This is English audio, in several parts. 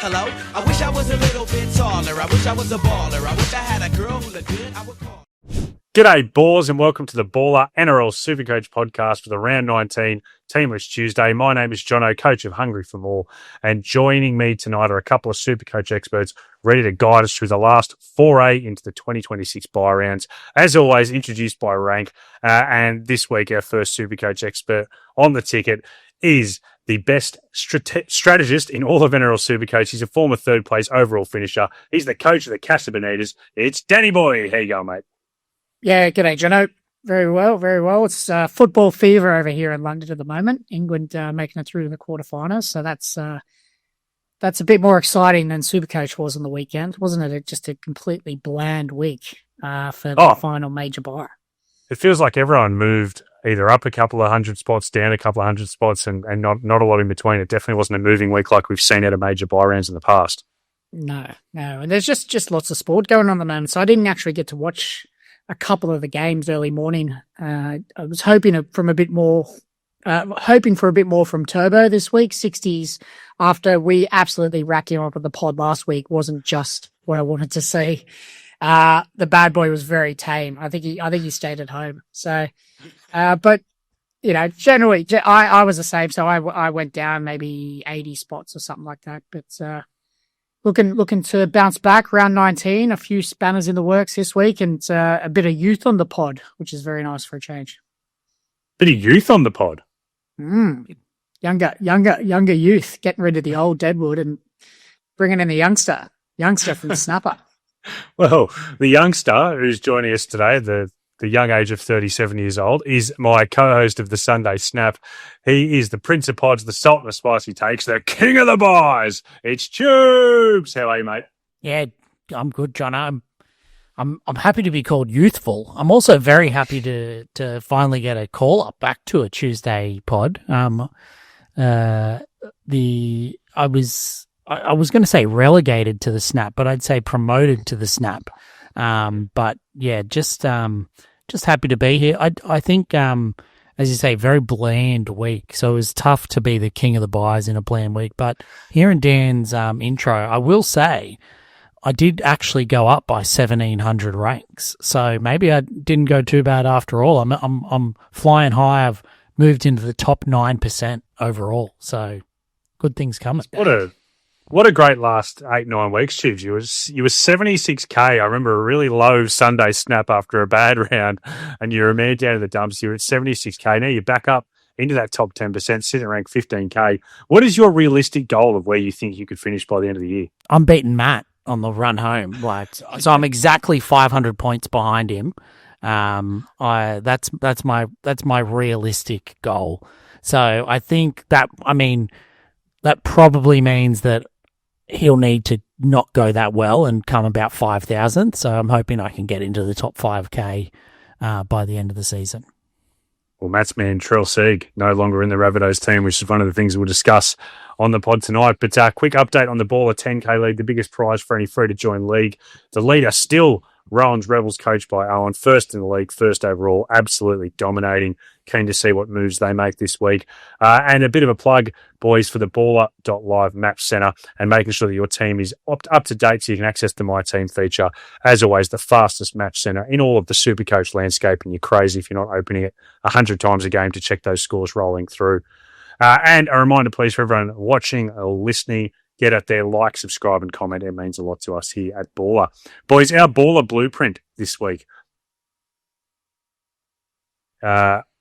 Hello? I wish I was a little bit taller. I wish I was a baller. I wish I had a girl who looked good. I would call. G'day, Ballers, and welcome to the Ballr NRL SuperCoach podcast for the Round 19 Teamless Tuesday. My name is Jono, coach of Hungry for More, and joining me tonight are a couple of SuperCoach experts ready to guide us through the last foray into the 2026 buy rounds. As always, introduced by rank, and this week our first SuperCoach expert on the ticket is the best strategist in all of NRL SuperCoach. He's a former third place overall finisher. He's the coach of the Casa Bonitas. It's Danny Boy. How you going, mate? Yeah, g'day, Jono. Very well, very well. It's football fever over here in London at the moment. England making it through to the quarterfinals, so that's a bit more exciting than SuperCoach was on the weekend, wasn't it? Just a completely bland week for the final major buy. It feels like everyone moved either up a couple of hundred spots, down a couple of hundred spots, and not a lot in between. It definitely wasn't a moving week like we've seen out of major buy rounds in the past. No. And there's just lots of sport going on at the moment, so I didn't actually get to watch a couple of the games early morning. I was hoping for a bit more from Turbo this week. 60s after we absolutely racked him up with the pod last week wasn't just what I wanted to see. The bad boy was very tame. I think he stayed at home. So, but you know, generally I was the same. So I went down maybe 80 spots or something like that. But looking to bounce back. Round 19, a few spanners in the works this week, and a bit of youth on the pod, which is very nice for a change. Bit of youth on the pod. Younger youth, getting rid of the old deadwood and bringing in the youngster from the snapper. Well, the youngster who's joining us today, the young age of 37 years old, is my co-host of the Sunday Snap. He is the Prince of Pods, the Salt and the Spicy Takes, the King of the Buys. It's Tubes. How are you, mate? Yeah, I'm good, John. I'm happy to be called youthful. I'm also very happy to finally get a call up back to a Tuesday pod. I was going to say relegated to the Snap, but I'd say promoted to the Snap. But yeah, just happy to be here. I think, as you say, very bland week. So it was tough to be the king of the buys in a bland week. But hearing Dan's intro, I will say I did actually go up by 1,700 ranks. So maybe I didn't go too bad after all. I'm flying high. I've moved into the top 9% overall. So good things coming. What a great last 8-9 weeks, Tubes. You were 76K. I remember a really low Sunday Snap after a bad round, and you were a man down in the dumps. You're at 76K. Now you're back up into that top 10%, sitting at rank 15K. What is your realistic goal of where you think you could finish by the end of the year? I'm beating Matt on the run home. So I'm exactly 500 points behind him. That's my realistic goal. So I think that probably means that he'll need to not go that well and come about 5,000. So I'm hoping I can get into the top 5K by the end of the season. Well, Matt's man, Trell Sieg, no longer in the Rabbitohs team, which is one of the things we'll discuss on the pod tonight. But quick update on the Ballr 10K League, the biggest prize for any free-to-join league. The leader still Rowan's Rebels, coached by Owen, first in the league, first overall, absolutely dominating. Keen to see what moves they make this week. And a bit of a plug, boys, for the Baller.live Match Centre and making sure that your team is up to date so you can access the My Team feature. As always, the fastest match centre in all of the SuperCoach landscape, and you're crazy if you're not opening it 100 times a game to check those scores rolling through. And a reminder, please, for everyone watching or listening, get out there, like, subscribe, and comment. It means a lot to us here at Ballr. Boys, our Ballr Blueprint this week.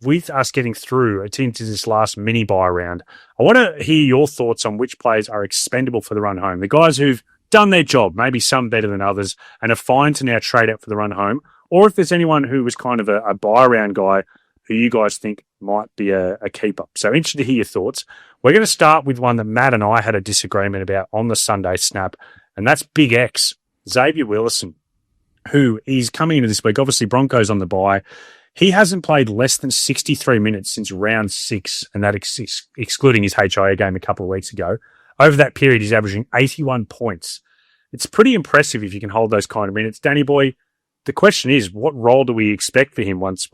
With us getting through into this last mini buy round, I want to hear your thoughts on which players are expendable for the run home. The guys who've done their job, maybe some better than others, and are fine to now trade out for the run home. Or if there's anyone who was kind of a buy round guy who you guys think might be a keeper. So interested to hear your thoughts. We're going to start with one that Matt and I had a disagreement about on the Sunday Snap, and that's Big X, Xavier Willison, who is coming into this week. Obviously, Broncos on the bye. He hasn't played less than 63 minutes since round 6, and that excluding his HIA game a couple of weeks ago. Over that period, he's averaging 81 points. It's pretty impressive if you can hold those kind of minutes. Danny boy, the question is, what role do we expect for him once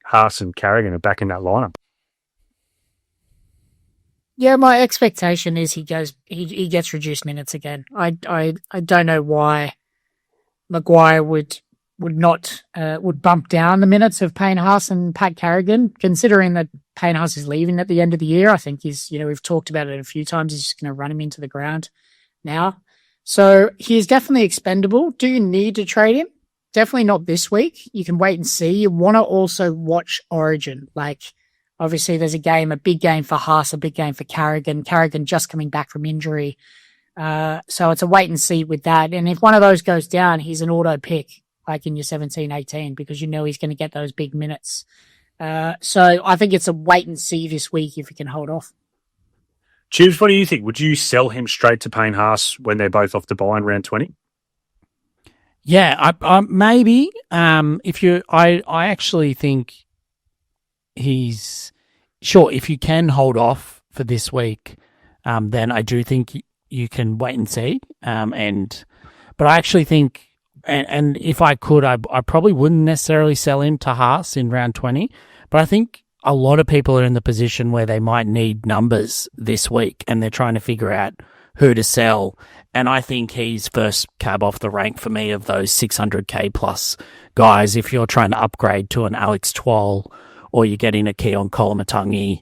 Haas and Carrigan are back in that lineup? Yeah, my expectation is he gets reduced minutes again. I don't know why Maguire would bump down the minutes of Payne Haas and Pat Carrigan, considering that Payne Haas is leaving at the end of the year. I think we've talked about it a few times. He's just going to run him into the ground now. So he is definitely expendable. Do you need to trade him? Definitely not this week. You can wait and see. You want to also watch Origin. Like, obviously there's a big game for Haas, a big game for Carrigan. Carrigan just coming back from injury. So it's a wait and see with that. And if one of those goes down, he's an auto pick, like in your 17-18, because you know he's going to get those big minutes. So I think it's a wait and see this week if he can hold off. Chibs, what do you think? Would you sell him straight to Payne Haas when they're both off the bye in round 20? Yeah, maybe. I actually think he's sure if you can hold off for this week, then I do think you can wait and see. But I actually think, and if I could, I probably wouldn't necessarily sell him to Haas in round 20. But I think a lot of people are in the position where they might need numbers this week and they're trying to figure out who to sell. And I think he's first cab off the rank for me of those 600k plus guys. If you're trying to upgrade to an Alex Twal, or you're getting a Keon Koloamatangi,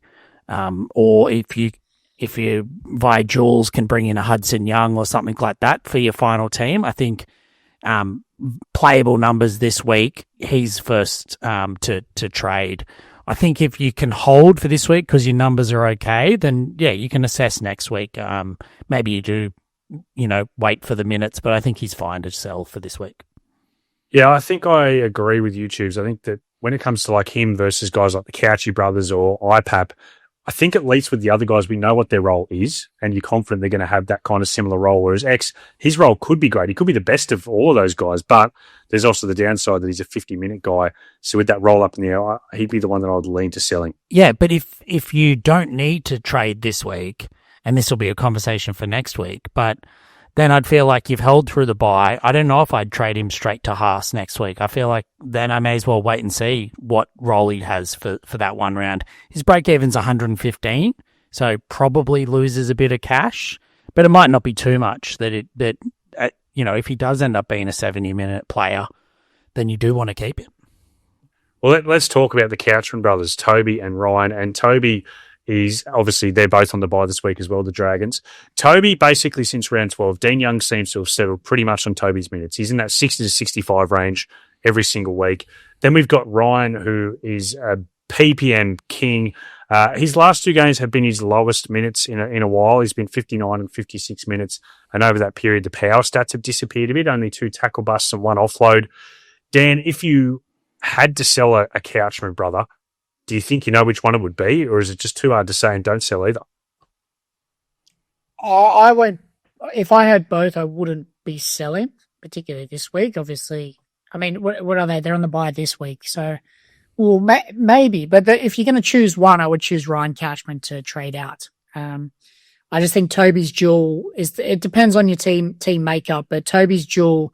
or if you via Jules can bring in a Hudson Young or something like that for your final team, I think playable numbers this week, he's first to trade. I think if you can hold for this week because your numbers are okay, then yeah, you can assess next week. Maybe you do, wait for the minutes, but I think he's fine to sell for this week. Yeah, I think I agree with you, Tubes. I think that when it comes to like him versus guys like the Couchy brothers or IPAP, I think at least with the other guys, we know what their role is, and you're confident they're going to have that kind of similar role. Whereas X, his role could be great. He could be the best of all of those guys, but there's also the downside that he's a 50-minute guy. So with that roll up in the air, he'd be the one that I would lean to selling. Yeah, but if you don't need to trade this week, and this will be a conversation for next week, but then I'd feel like you've held through the bye. I don't know if I'd trade him straight to Haas next week. I feel like then I may as well wait and see what role he has for that one round. His break-even's 115, so probably loses a bit of cash, but it might not be too much if he does end up being a 70-minute player, then you do want to keep him. Well, let's talk about the Couchman brothers, Toby and Ryan. And Toby is obviously, they're both on the bye this week as well, the Dragons. Toby, basically since round 12, Dean Young seems to have settled pretty much on Toby's minutes. He's in that 60 to 65 range every single week. Then we've got Ryan, who is a PPM king. His last two games have been his lowest minutes in a while. He's been 59 and 56 minutes. And over that period, the power stats have disappeared a bit, only 2 tackle busts and 1 offload. Dan, if you had to sell a Couchman brother, do you think you know which one it would be, or is it just too hard to say and don't sell either? I won't. If I had both, I wouldn't be selling, particularly this week. Obviously, I mean, what are they? They're on the bye this week, so well, maybe. But if you're going to choose one, I would choose Ryan Couchman to trade out. I just think Toby's duel it depends on your team makeup, but Toby's duel,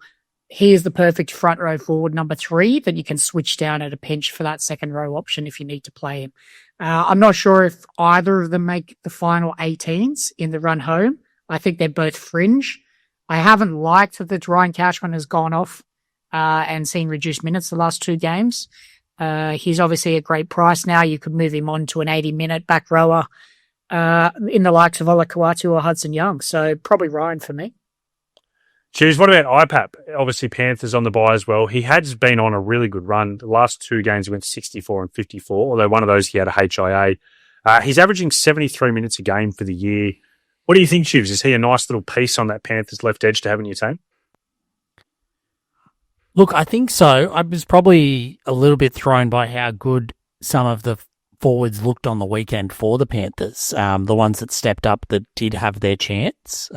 he is the perfect front row forward number 3 that you can switch down at a pinch for that second row option if you need to play him. I'm not sure if either of them make the final 18s in the run home. I think they're both fringe. I haven't liked that Ryan Couchman has gone off and seen reduced minutes the last 2 games. He's obviously a great price now. You could move him on to an 80-minute back rower in the likes of Ola Kawatu or Hudson Young. So probably Ryan for me. Cheers. What about IPAP? Obviously, Panthers on the bye as well. He has been on a really good run. The last 2 games, he went 64 and 54, although one of those he had a HIA. He's averaging 73 minutes a game for the year. What do you think, Chivs? Is he a nice little piece on that Panthers left edge to have in your team? Look, I think so. I was probably a little bit thrown by how good some of the forwards looked on the weekend for the Panthers, the ones that stepped up that did have their chance.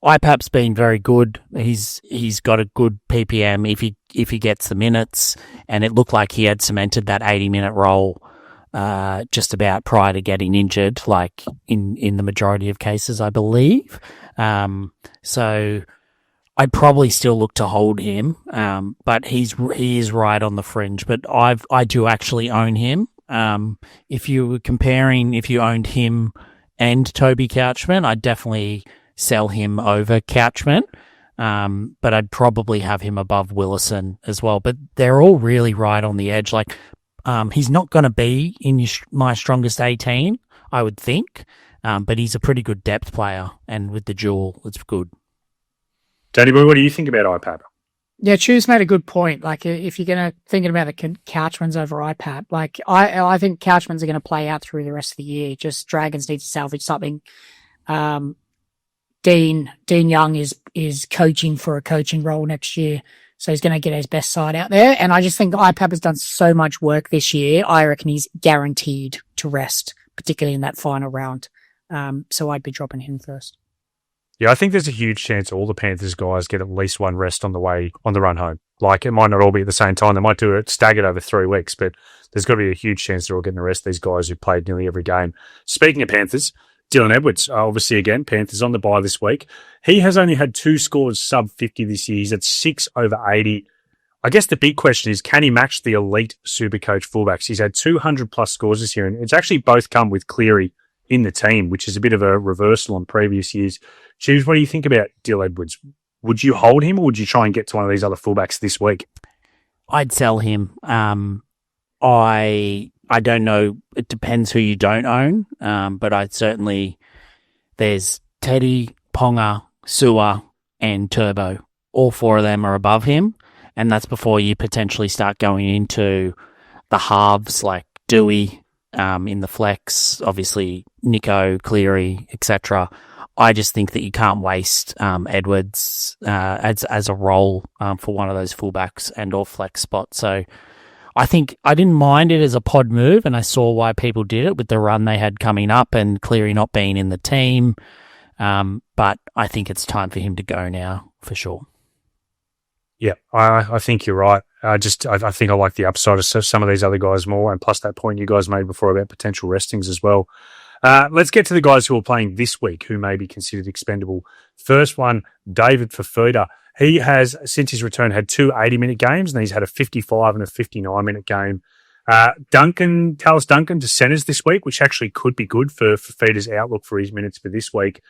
IPAP's been very good. He's got a good PPM if he gets the minutes, and it looked like he had cemented that 80-minute role just about prior to getting injured, like in the majority of cases, I believe. So I'd probably still look to hold him, but he is right on the fringe. But I do actually own him. If you were comparing, if you owned him and Toby Couchman, I'd definitely sell him over Couchman. But I'd probably have him above Willison as well. But they're all really right on the edge. Like, he's not going to be in my strongest 18, I would think. But he's a pretty good depth player. And with the duel, it's good. Danny Boy, what do you think about IPAP? Yeah, Chew's made a good point. Like, if you're going to thinking about the Couchmans over IPAP, like, I think Couchmans are going to play out through the rest of the year. Just Dragons need to salvage something. Dean Young is coaching for a coaching role next year, so he's going to get his best side out there. And I just think IPAP has done so much work this year. I reckon he's guaranteed to rest, particularly in that final round. So I'd be dropping him first. Yeah, I think there's a huge chance all the Panthers guys get at least one rest on the run home. Like, it might not all be at the same time. They might do it staggered over 3 weeks, but there's got to be a huge chance they're all getting the rest, these guys who played nearly every game. Speaking of Panthers, Dylan Edwards, obviously, again, Panthers on the bye this week. He has only had 2 scores sub 50 this year. He's at 6 over 80. I guess the big question is, can he match the elite SuperCoach fullbacks? He's had 200-plus scores this year, and it's actually both come with Cleary in the team, which is a bit of a reversal on previous years. Choose, what do you think about Dylan Edwards? Would you hold him, or would you try and get to one of these other fullbacks this week? I'd sell him. I don't know. It depends who you don't own. But I'd certainly, there's Teddy, Ponga, Sua, and Turbo. All 4 of them are above him. And that's before you potentially start going into the halves like Doueihi in the flex, obviously Nico, Cleary, etc. I just think that you can't waste Edwards as a role for one of those fullbacks and or flex spots. So I think I didn't mind it as a pod move, and I saw why people did it with the run they had coming up and Cleary not being in the team. But I think it's time for him to go now, for sure. Yeah, I think you're right. I think I like the upside of some of these other guys more, and plus that point you guys made before about potential restings as well. Let's get to the guys who are playing this week who may be considered expendable. First one, David Fafita. He has, since his return, had 2 80-minute games, and he's had a 55 and a 59-minute game. Carlos Duncan to centres this week, which actually could be good for Fafita's outlook for his minutes for this week.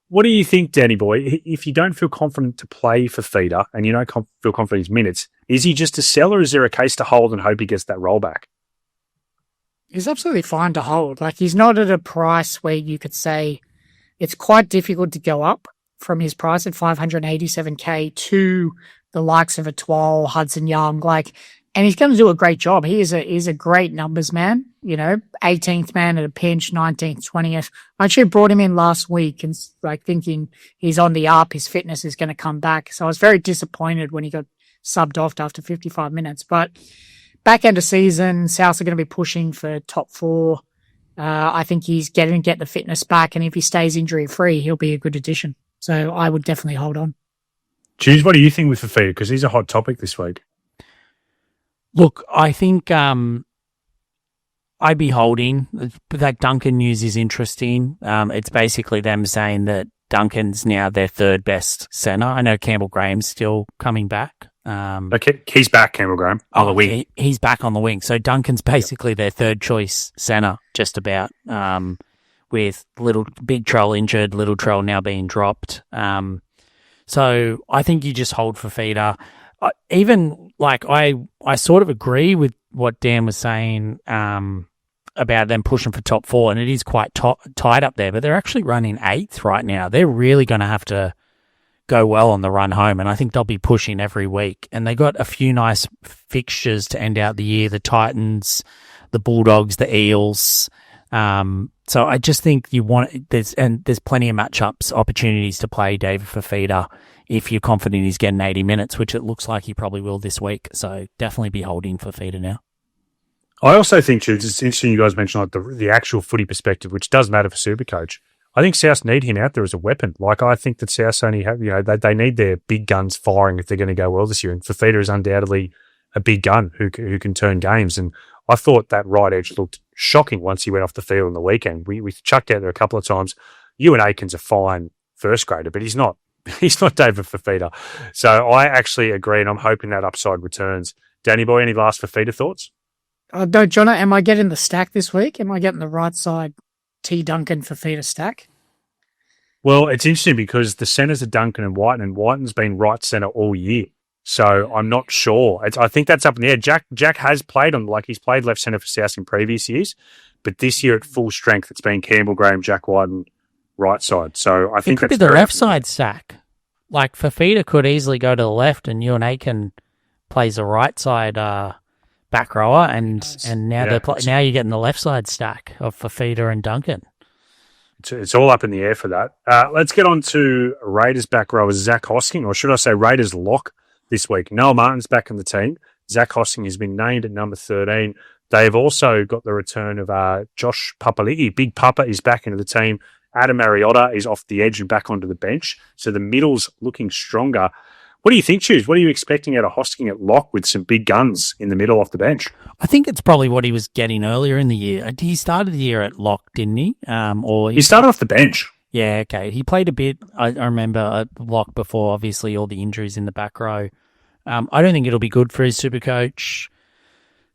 What do you think, Danny Boy? If you don't feel confident to play Fafita and you don't feel confident in his minutes, is he just a sell, or is there a case to hold and hope he gets that rollback? He's absolutely fine to hold. Like, he's not at a price where you could say it's quite difficult to go up from his price at 587K to the likes of a Twal, Hudson Young, and he's going to do a great job. He is a great numbers man, 18th man at a pinch, 19th, 20th. I actually brought him in last week and thinking he's on the up, his fitness is going to come back. So I was very disappointed when he got subbed off after 55 minutes, but back end of season, Souths are going to be pushing for top 4. I think he's getting the fitness back, and if he stays injury free, he'll be a good addition. So I would definitely hold on. Cheers, what do you think with Fafita? Because he's a hot topic this week. Look, I think I'd be holding. That Duncan news is interesting. It's basically them saying that Duncan's now their 3rd best centre. I know Campbell Graham's still coming back. Okay, he's back, Campbell Graham, on the wing. He's back on the wing. So Duncan's basically their 3rd choice centre, just about, with Big Troll injured, Little Troll now being dropped. So I think you just hold Fafita. I sort of agree with what Dan was saying about them pushing for top 4, and it is quite tight up there, but they're actually running 8th right now. They're really going to have to go well on the run home, and I think they'll be pushing every week. And they got a few nice fixtures to end out the year: the Titans, the Bulldogs, the Eels. So I just think there's plenty of matchups, opportunities to play David Fafita if you're confident he's getting 80 minutes, which it looks like he probably will this week. So definitely be holding Fafita now. I also think, it's interesting you guys mentioned the actual footy perspective, which does matter for SuperCoach. I think South need him out there as a weapon. I think that South only have, they need their big guns firing if they're going to go well this year. And Fafita is undoubtedly a big gun who can turn games. And I thought that right edge looked shocking once he went off the field on the weekend. We chucked out there a couple of times. Ewan Aiken's a fine first grader, but he's not David Fafita. So I actually agree, and I'm hoping that upside returns. Danny Boy, any last Fafita thoughts? No, Jono, am I getting the stack this week? Am I getting the right side? T Duncan for feeder stack? Well, it's interesting because the centres are Duncan and Whiten, and Whiten's been right centre all year. So I'm not sure. I think that's up in the air. Jack has played he's played left centre for South in previous years, but this year at full strength, it's been Campbell, Graham, Jack Whiten, right side. So I think it could be the left side stack. Like Fafita could easily go to the left, and Ewan Aiken plays the right side back rower, and now now you're getting the left side stack of Fafita and Duncan. It's all up in the air for that. Let's get on to Raiders back rower Zach Hosking, or should I say Raiders lock this week. Noah Martin's back in the team. Zach Hosking has been named at number 13. They've also got the return of Josh Papali'i. Big Papa is back into the team. Adam Mariota is off the edge and back onto the bench. So the middle's looking stronger. What do you think, Choose? What are you expecting out of Hosking at lock with some big guns in the middle off the bench? I think it's probably what he was getting earlier in the year. He started the year at lock, didn't he? He started off the bench. Yeah, okay. He played a bit, I remember, at lock before, obviously, all the injuries in the back row. I don't think it'll be good for his SuperCoach.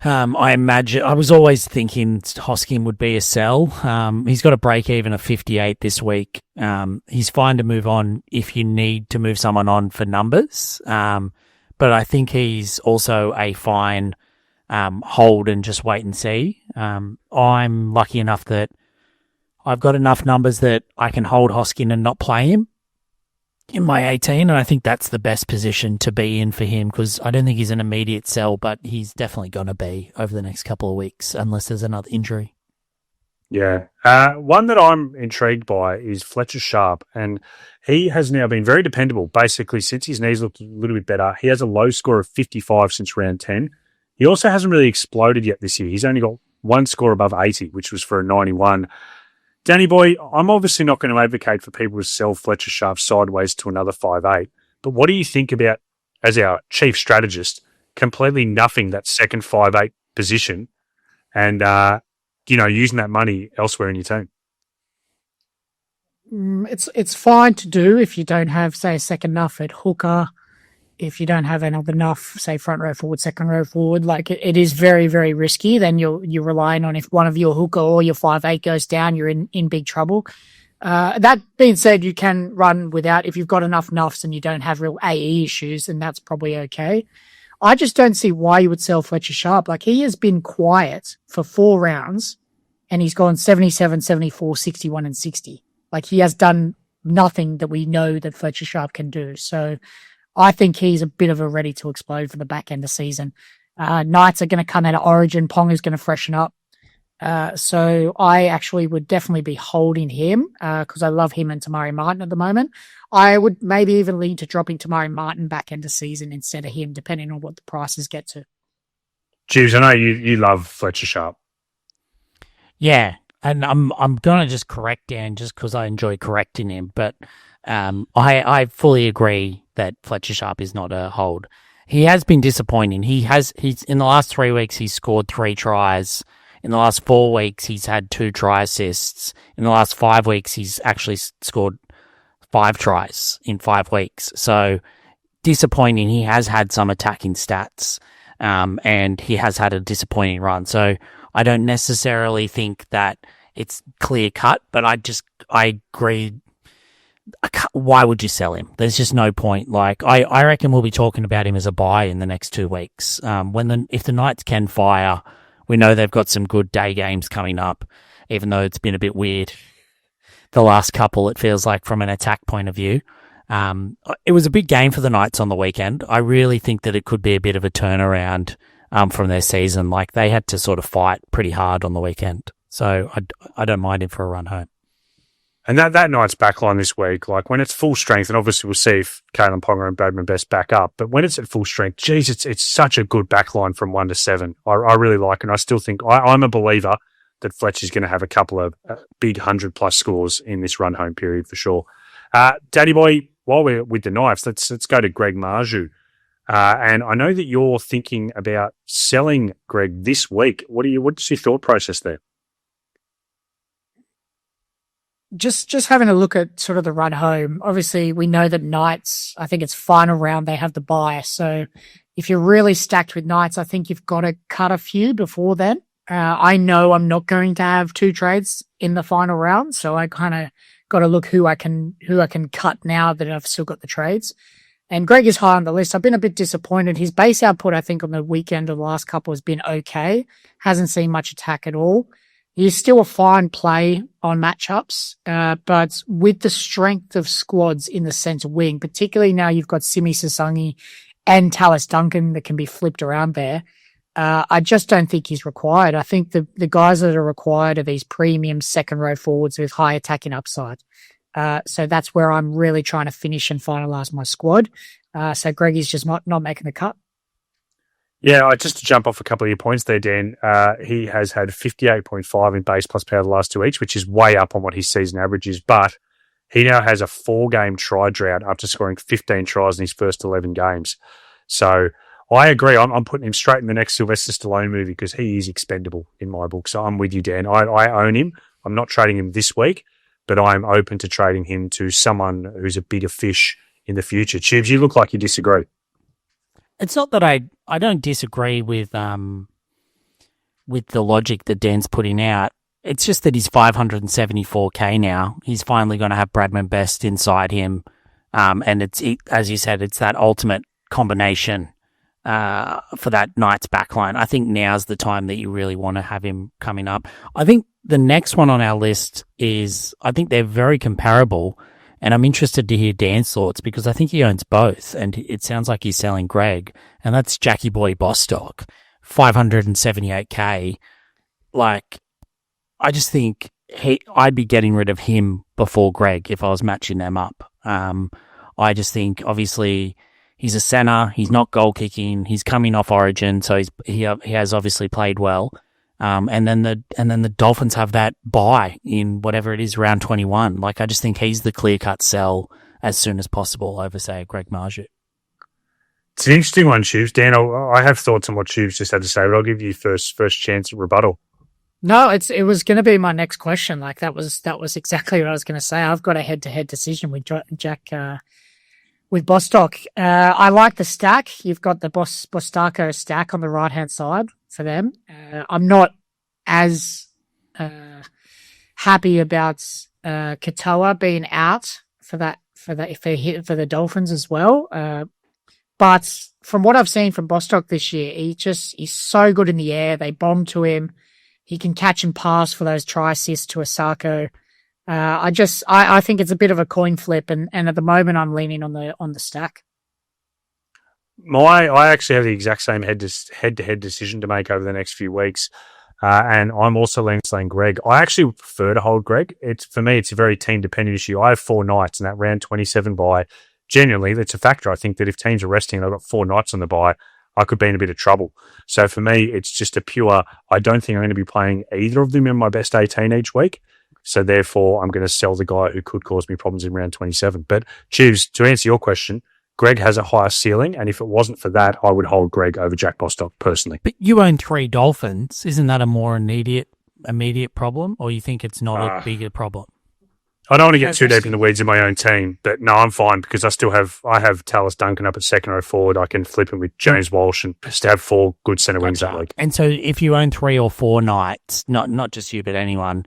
I imagine, I was always thinking Hosking would be a sell. He's got a break even of 58 this week. He's fine to move on if you need to move someone on for numbers. But I think he's also a fine hold and just wait and see. I'm lucky enough that I've got enough numbers that I can hold Hosking and not play him in my 18, and I think that's the best position to be in for him because I don't think he's an immediate sell, but he's definitely going to be over the next couple of weeks unless there's another injury. Yeah. One that I'm intrigued by is Fletcher Sharp, and he has now been very dependable, basically, since his knees looked a little bit better. He has a low score of 55 since round 10. He also hasn't really exploded yet this year. He's only got one score above 80, which was for a 91. Danny boy, I'm obviously not going to advocate for people to sell Fletcher Sharp sideways to another 5'8", but what do you think about, as our chief strategist, completely nuffing that second 5'8" position and, using that money elsewhere in your team? It's fine to do if you don't have, say, a second nuff at hooker, if you don't have another nuff, say, front row forward, second row forward. Like, it is very, very risky. Then you're relying on if one of your hooker or your 5'8" goes down, you're in big trouble. That being said, you can run without, if you've got enough nuffs and you don't have real AE issues, then that's probably okay. I just don't see why you would sell Fletcher Sharp. Like, he has been quiet for 4 rounds and he's gone 77, 74, 61 and 60. Like, he has done nothing that we know that Fletcher Sharp can do. So I think he's a bit of a ready to explode for the back end of season. Knights are going to come out of Origin. Pong is going to freshen up. So I actually would definitely be holding him because I love him and Tamari Martin at the moment. I would maybe even lean to dropping Tamari Martin back end of season instead of him, depending on what the prices get to. Jeeves, I know you love Fletcher Sharp. Yeah, and I'm going to just correct Dan just because I enjoy correcting him, but I fully agree that Fletcher Sharp is not a hold. He has been disappointing. He's in the last 3 weeks, he's scored 3 tries. In the last 4 weeks, he's had 2 try assists. In the last 5 weeks, he's actually scored 5 tries in 5 weeks. So disappointing. He has had some attacking stats, and he has had a disappointing run. So I don't necessarily think that it's clear cut, but I agree. Why would you sell him? There's just no point. Like, I reckon we'll be talking about him as a buy in the next 2 weeks. If the Knights can fire, we know they've got some good day games coming up, even though it's been a bit weird the last couple, it feels like, from an attack point of view. It was a big game for the Knights on the weekend. I really think that it could be a bit of a turnaround from their season. Like, they had to sort of fight pretty hard on the weekend. So I don't mind him for a run home. And that Knights backline this week, like when it's full strength, and obviously we'll see if Kalen Ponga and Bradman Best back up, but when it's at full strength, geez, it's such a good backline from 1 to 7. I really like it. And I still think I'm a believer that Fletcher's going to have a couple of big 100-plus scores in this run home period for sure. Daddy boy, while we're with the Knights, let's go to Greg Marju. And I know that you're thinking about selling Greg this week. What's your thought process there? Just having a look at sort of the run home. Obviously, we know that Knights, I think it's final round, they have the bye. So if you're really stacked with Knights, I think you've got to cut a few before then. I know I'm not going to have 2 trades in the final round, so I kind of got to look who I can cut now that I've still got the trades. And Greg is high on the list. I've been a bit disappointed. His base output, I think, on the weekend of the last couple has been okay. Hasn't seen much attack at all. He's still a fine play on matchups, but with the strength of squads in the centre wing, particularly now you've got Simi Sasangi and Tallis Duncan that can be flipped around there. I just don't think he's required. I think the guys that are required are these premium second row forwards with high attacking upside. So that's where I'm really trying to finish and finalise my squad. So Greggy's just not making the cut. Yeah, just to jump off a couple of your points there, Dan, he has had 58.5 in base plus power the last 2 each, which is way up on what his season average is, but he now has a 4-game try drought after scoring 15 tries in his first 11 games. So I agree. I'm putting him straight in the next Sylvester Stallone movie because he is expendable in my book. So I'm with you, Dan. I own him. I'm not trading him this week, but I'm open to trading him to someone who's a bigger fish in the future. Chibs, you look like you disagree. It's not that I don't disagree with the logic that Dan's putting out. It's just that he's 574k now. He's finally going to have Bradman Best inside him, and as you said, it's that ultimate combination for that Knights backline. I think now's the time that you really want to have him coming up. I think the next one on our list is, I think they're very comparable. And I'm interested to hear Dan's thoughts because I think he owns both, and it sounds like he's selling Greg, and that's Jackie Boy Bostock, 578k. Like, I just think I'd be getting rid of him before Greg if I was matching them up. I just think, obviously, he's a centre, he's not goal kicking, he's coming off Origin, so he has obviously played well. And then the Dolphins have that bye in whatever it is, round 21. Like, I just think he's the clear-cut sell as soon as possible over, say, Greg Marjut. It's an interesting one, Tubes. Dan, I have thoughts on what Tubes just had to say, but I'll give you first chance at rebuttal. No, it was going to be my next question. Like, that was exactly what I was going to say. I've got a head-to-head decision with Jack, with Bostock. I like the stack. You've got the Bostako stack on the right-hand side for them. I'm not as happy about Katoa being out for the Dolphins as well. But from what I've seen from Bostock this year, he's so good in the air. They bomb to him. He can catch and pass for those try assists to Osako. I think it's a bit of a coin flip, and at the moment I'm leaning on the stack. I actually have the exact same head-to-head decision to make over the next few weeks, and I'm also leaning Greg. I actually prefer to hold Greg. For me, it's a very team-dependent issue. I have 4 Knights, and that round 27 bye, genuinely, that's a factor. I think that if teams are resting and I've got 4 Knights on the bye, I could be in a bit of trouble. So for me, it's just a pure, I don't think I'm going to be playing either of them in my best 18 each week. So therefore, I'm going to sell the guy who could cause me problems in round 27. But Chives, to answer your question, Greg has a higher ceiling, and if it wasn't for that, I would hold Greg over Jack Bostock personally. But you own 3 Dolphins. Isn't that a more immediate problem, or you think it's not a bigger problem? I don't want to get too deep in the weeds of my own team, but no, I'm fine because I have Tallis Duncan up at second row forward. I can flip him with James Walsh and just have 4 good centre wings that week. And so if you own 3 or 4 Knights, not just you but anyone,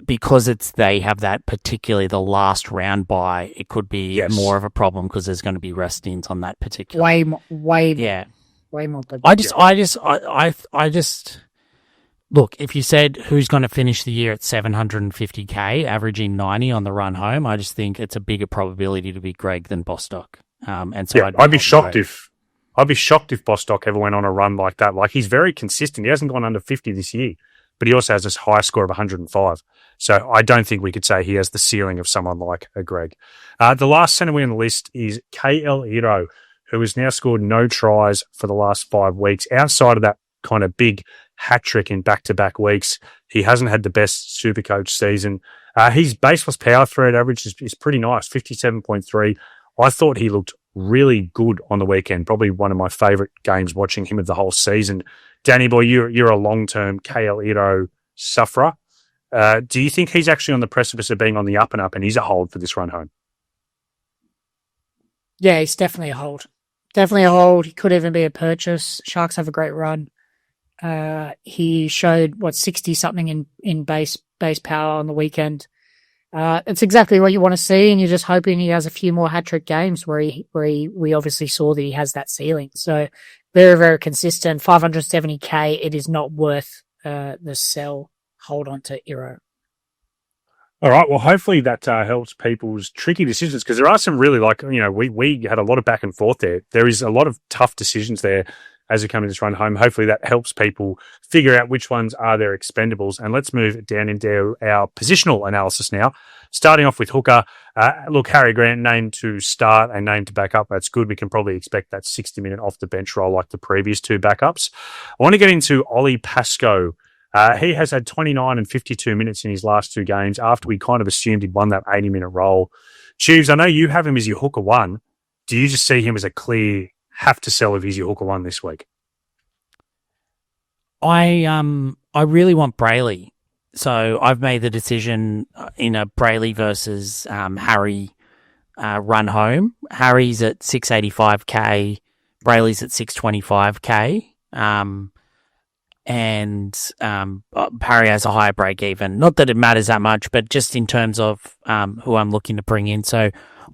because they have that particularly the last round bye, it could be more of a problem because there's going to be rest-ins on that particular. Way more. I just look, if you said who's going to finish the year at 750k, averaging 90 on the run home, I just think it's a bigger probability to be Greg than Bostock. And so I'd be shocked if Bostock ever went on a run like that. Like, he's very consistent. He hasn't gone under 50 this year, but he also has this high score of 105. So I don't think we could say he has the ceiling of someone like a Greg. The last centre wing on the list is KL Iro, who has now scored no tries for the last 5 weeks. Outside of that kind of big hat-trick in back-to-back weeks, he hasn't had the best SuperCoach season. His base plus power threat average is pretty nice, 57.3. I thought he looked really good on the weekend, probably one of my favourite games watching him of the whole season. Danny boy, you're a long-term KL Iro sufferer. Do you think he's actually on the precipice of being on the up and up, and he's a hold for this run home? Yeah, he's definitely a hold. Definitely a hold. He could even be a purchase. Sharks have a great run. He showed 60 something in base power on the weekend. It's exactly what you want to see, and you're just hoping he has a few more hat-trick games where we obviously saw that he has that ceiling. So very, very consistent. 570k. It is not worth the sell. Hold on to Iro. All right. Well, hopefully that helps people's tricky decisions, because there are some really, we had a lot of back and forth there. There is a lot of tough decisions there as we come in this run home. Hopefully that helps people figure out which ones are their expendables. And let's move down into our positional analysis now. Starting off with hooker. Look, Harry Grant named to start and named to back up. That's good. We can probably expect that 60-minute off the bench role like the previous two backups. I want to get into Ollie Pascoe. He has had 29 and 52 minutes in his last two games after we kind of assumed he'd won that 80-minute role. Tubes, I know you have him as your hooker one. Do you just see him as a clear have to sell if he's your hooker one this week? I really want Brayley. So I've made the decision in a Brayley versus Harry run home. Harry's at 685k, Brayley's at 625k. And Parry has a higher break even. Not that it matters that much, but just in terms of who I'm looking to bring in. So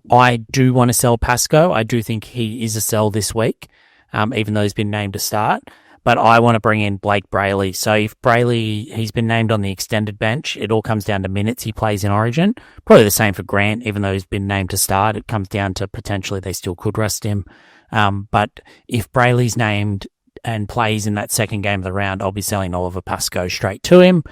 I do want to sell Pascoe. I do think he is a sell this week, even though he's been named to start. But I want to bring in Blake Brayley. So if Brayley, he's been named on the extended bench, it all comes down to minutes he plays in Origin. Probably the same for Grant, even though he's been named to start. It comes down to potentially they still could rest him. But if Brayley's named and plays in that second game of the round, I'll be selling Oliver Pascoe straight to him.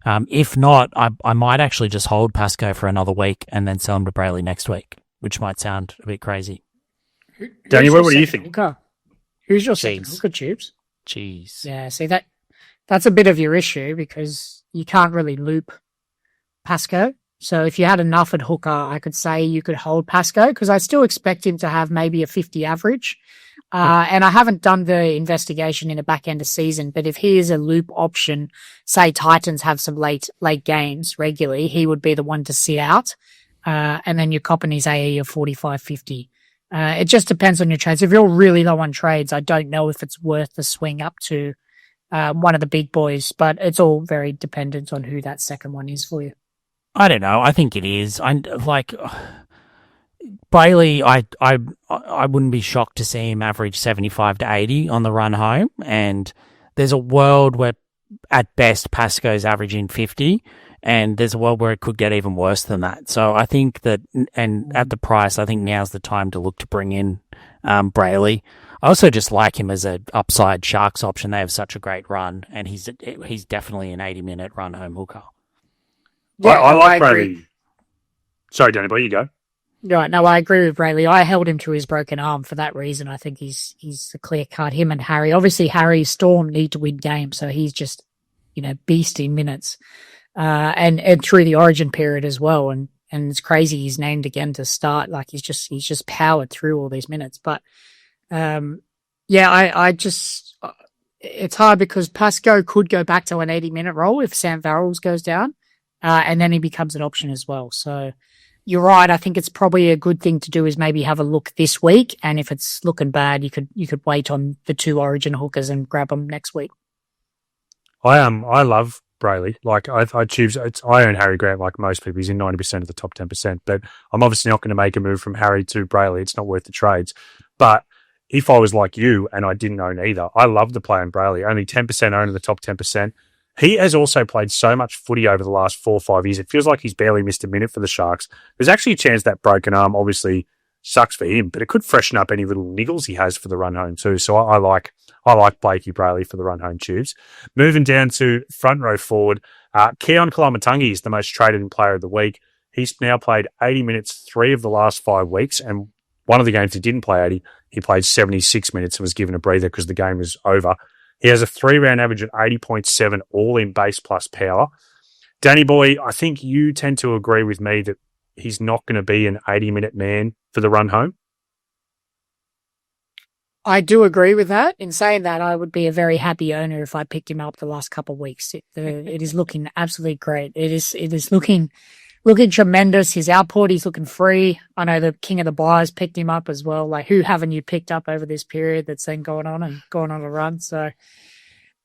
If not, I might actually just hold Pascoe for another week and then sell him to Brayley next week, which might sound a bit crazy. Daniel, what do you think? Hooker? Who's your second hooker, Tubes? Jeez. Yeah, see, that's a bit of your issue because you can't really loop Pascoe. So if you had enough at hooker, I could say you could hold Pascoe because I still expect him to have maybe a 50 average. And I haven't done the investigation in the back end of season, but if he is a loop option, say Titans have some late games regularly, he would be the one to sit out. And then you're copping his AE of 45, 50. It just depends on your trades. If you're really low on trades, I don't know if it's worth the swing up to one of the big boys, but it's all very dependent on who that second one is for you. I don't know. I think it is. Brayley, I wouldn't be shocked to see him average 75 to 80 on the run home. And there's a world where at best Pascoe's averaging 50, and there's a world where it could get even worse than that. So I think that, and at the price, I think now's the time to look to bring in Brayley. I also just like him as an upside Sharks option. They have such a great run, and he's definitely an 80-minute run home hooker. Yeah, I like Brayley. Sorry, Danny, but you go. Right, no, I agree with Brayley. I held him to his broken arm for that reason. I think he's a clear cut. Him and Harry. Obviously, Harry Storm need to win games, so he's just, beast in minutes. And through the Origin period as well. And it's crazy he's named again to start. Like he's just powered through all these minutes. But, it's hard because Pascoe could go back to an 80-minute role if Sam Farrells goes down. And then he becomes an option as well. So you're right. I think it's probably a good thing to do is maybe have a look this week. And if it's looking bad, you could wait on the two Origin hookers and grab them next week. I love Brayley. Like I choose, I own Harry Grant like most people. He's in 90% of the top 10%, but I'm obviously not going to make a move from Harry to Brayley. It's not worth the trades. But if I was like you and I didn't own either, I love the play on Brayley. Only 10% own of the top 10%. He has also played so much footy over the last 4 or 5 years. It feels like he's barely missed a minute for the Sharks. There's actually a chance that broken arm obviously sucks for him, but it could freshen up any little niggles he has for the run home too. So I like Blakey Brayley for the run home Tubes. Moving down to front row forward, Keon Koloamatangi is the most traded in player of the week. He's now played 80 minutes 3 of the last 5 weeks, and one of the games he didn't play 80, he played 76 minutes and was given a breather because the game was over. He has a 3-round average at 80.7, all in base plus power. Danny boy, I think you tend to agree with me that he's not going to be an 80-minute man for the run home. I do agree with that. In saying that, I would be a very happy owner if I picked him up the last couple of weeks. It is looking absolutely great. It is looking tremendous. His output, he's looking free. I know the king of the buyers picked him up as well. Like, who haven't you picked up over this period that's then gone on a run? So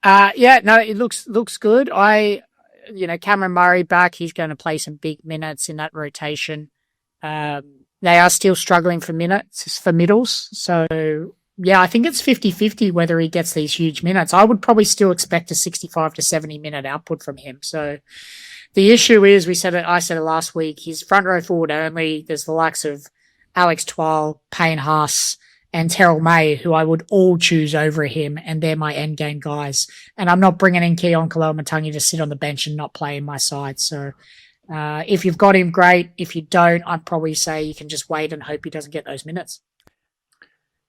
It looks good. Cameron Murray back. He's going to play some big minutes in that rotation. They are still struggling for minutes for middles. So, yeah, I think it's 50-50 whether he gets these huge minutes. I would probably still expect a 65 to 70 minute output from him. So the issue is, I said it last week, he's front row forward only. There's the likes of Alex Twal, Payne Haas, and Terrell May, who I would all choose over him, and they're my end game guys. And I'm not bringing in Keon Koloamatangi to sit on the bench and not play in my side. So if you've got him, great. If you don't, I'd probably say you can just wait and hope he doesn't get those minutes.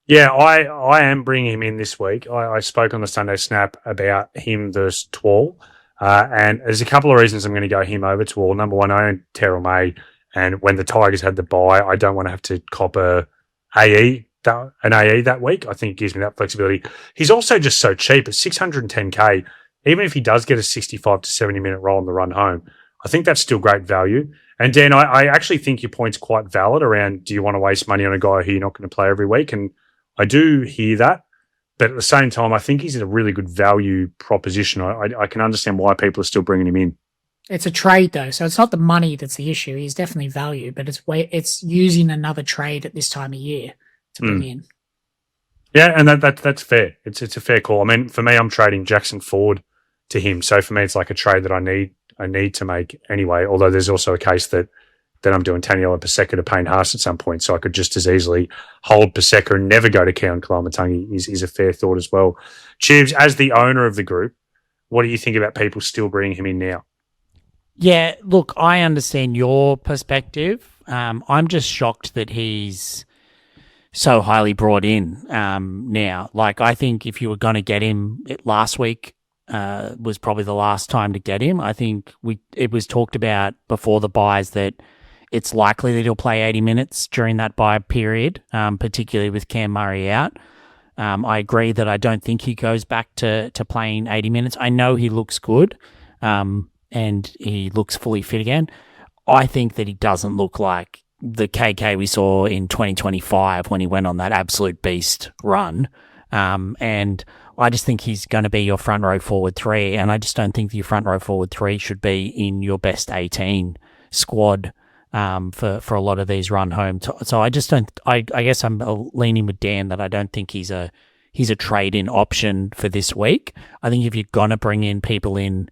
Yeah, I am bringing him in this week. I spoke on the Sunday Snap about him versus Twal, and there's a couple of reasons I'm going to go him over Twal. Number one, I own Terrell May, and when the Tigers had the bye, I don't want to have to cop an AE that week. I think it gives me that flexibility. He's also just so cheap at 610k. Even if he does get a 65 to 70 minute role on the run home, I think that's still great value. And Dan, I actually think your point's quite valid around, do you want to waste money on a guy who you're not going to play every week? And I do hear that. But at the same time, I think he's a really good value proposition. I can understand why people are still bringing him in. It's a trade, though, so it's not the money that's the issue. He's definitely value, but it's using another trade at this time of year to bring in. Yeah, and that's fair. It's a fair call. I mean, for me, I'm trading Jackson Ford to him. So for me, it's like a trade that I need to make anyway, although there's also a case that I'm doing Taniela Paseka to Payne Haas at some point, so I could just as easily hold Paseka and never go to Keon Koloamatangi is a fair thought as well. Chibs, as the owner of the group, what do you think about people still bringing him in now? Yeah, look, I understand your perspective. I'm just shocked that he's so highly brought in now. Like, I think if you were going to get him last week, was probably the last time to get him. I think it was talked about before the buys that it's likely that he'll play 80 minutes during that buy period, particularly with Cam Murray out. I agree that I don't think he goes back to playing 80 minutes. I know he looks good, and he looks fully fit again. I think that he doesn't look like the KK we saw in 2025 when he went on that absolute beast run. And I just think he's going to be your front row forward 3, and I just don't think your front row forward 3 should be in your best 18 squad for a lot of these run home. So I just don't. I guess I'm leaning with Dan that I don't think he's a trade-in option for this week. I think if you're gonna bring in people in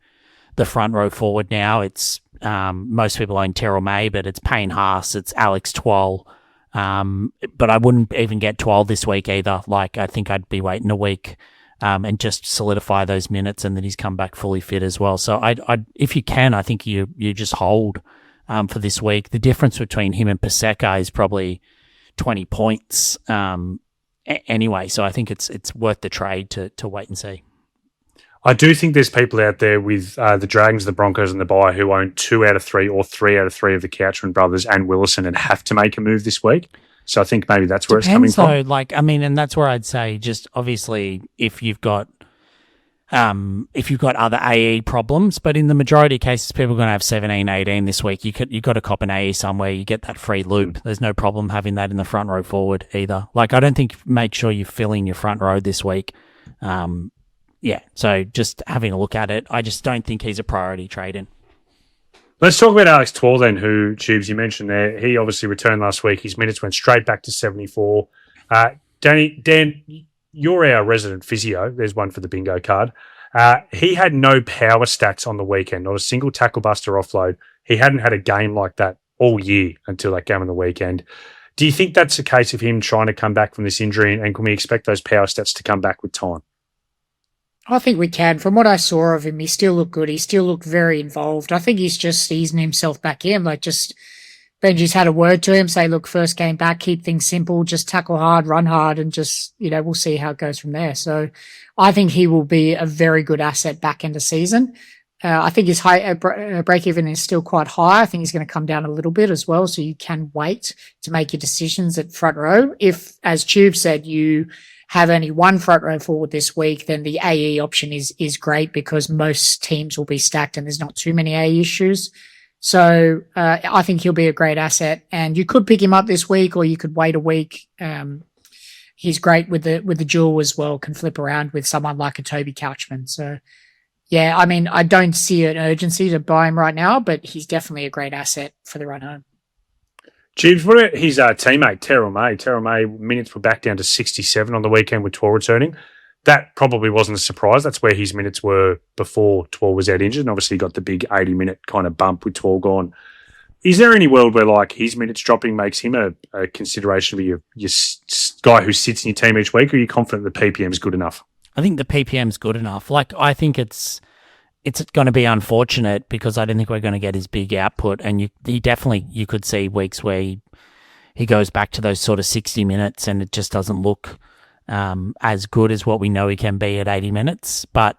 the front row forward now, it's most people own Terrell May, but it's Payne Haas, it's Alex Twal. But I wouldn't even get Twal this week either. Like, I think I'd be waiting a week and just solidify those minutes, and then he's come back fully fit as well. So I if you can, I think you just hold for this week. The difference between him and Paseka is probably 20 points anyway. So I think it's worth the trade to wait and see. I do think there's people out there with the Dragons, the Broncos, and the Ballr who own 2 out of 3 or 3 out of 3 of the Couchman brothers and Willison and have to make a move this week. So I think maybe that's where it's coming from. And that's where I'd say just obviously if you've got other AE problems, but in the majority of cases, people are going to have 17, 18 this week. You've got to cop an AE somewhere. You get that free loop. There's no problem having that in the front row forward either. Like, I don't think make sure you're filling your front row this week. Yeah, so just having a look at it, I just don't think he's a priority trade-in. Let's talk about Alex Twal then, who, Tubes, you mentioned there. He obviously returned last week. His minutes went straight back to 74. Dan, you're our resident physio. There's one for the bingo card. He had no power stats on the weekend, not a single tackle buster offload. He hadn't had a game like that all year until that game on the weekend. Do you think that's a case of him trying to come back from this injury, and can we expect those power stats to come back with time? I think we can. From what I saw of him, he still looked good. He still looked very involved. I think he's just easing himself back in. Like, just Benji's had a word to him, say, look, first game back, keep things simple, just tackle hard, run hard, and just, we'll see how it goes from there. So I think he will be a very good asset back into season. I think his break-even is still quite high. I think he's going to come down a little bit as well, so you can wait to make your decisions at front row. If, as Tube said, you have only one front row forward this week, then the AE option is great because most teams will be stacked and there's not too many AE issues. So I think he'll be a great asset, and you could pick him up this week or you could wait a week. he's great with the duel as well, can flip around with someone like a Toby Couchman. So, yeah, I mean, I don't see an urgency to buy him right now, but he's definitely a great asset for the run home. Jeeves, what about his teammate, Terrell May? Terrell May, minutes were back down to 67 on the weekend with Tor returning. That probably wasn't a surprise. That's where his minutes were before Tor was out injured, and obviously he got the big 80-minute kind of bump with Tor gone. Is there any world where, like, his minutes dropping makes him a consideration for your guy who sits in your team each week, or are you confident the PPM is good enough? I think the PPM's good enough. Like, I think it's going to be unfortunate because I don't think we're going to get his big output, and you could see weeks where he goes back to those sort of 60 minutes and it just doesn't look as good as what we know he can be at 80 minutes. But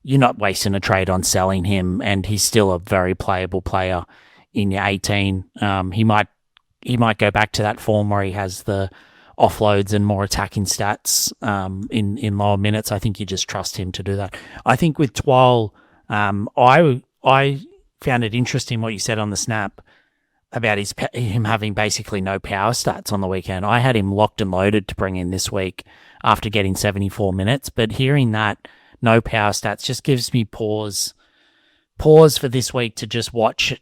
you're not wasting a trade on selling him, and he's still a very playable player in your 18. He might go back to that form where he has the offloads and more attacking stats in lower minutes. I think you just trust him to do that. I think with Twal, I found it interesting what you said on the snap about him having basically no power stats on the weekend. I had him locked and loaded to bring in this week after getting 74 minutes, but hearing that no power stats just gives me pause for this week to just watch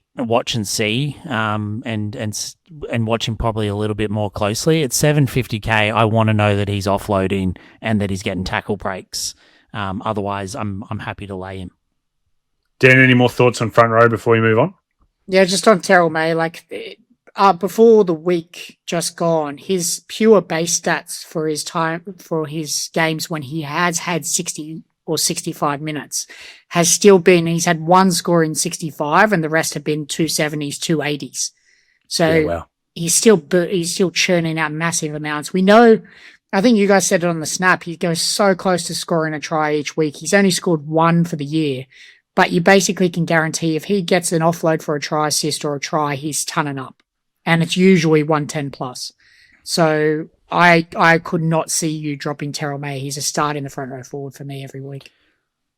and see, and watch him probably a little bit more closely. At 750k, I want to know that he's offloading and that he's getting tackle breaks. Otherwise, I'm happy to lay him. Dan, any more thoughts on front row before we move on? Yeah, just on Terrell May, before the week just gone, his pure base stats for his games when he has had 60 or 65 minutes has still been, he's had one score in 65 and the rest have been 270s, 280s. So yeah, wow. he's still churning out massive amounts. We know, I think you guys said it on the snap, he goes so close to scoring a try each week. He's only scored one for the year, but you basically can guarantee if he gets an offload for a try assist or a try, he's tonning up. And it's usually 110 plus. So I could not see you dropping Terrell May. He's a start in the front row forward for me every week.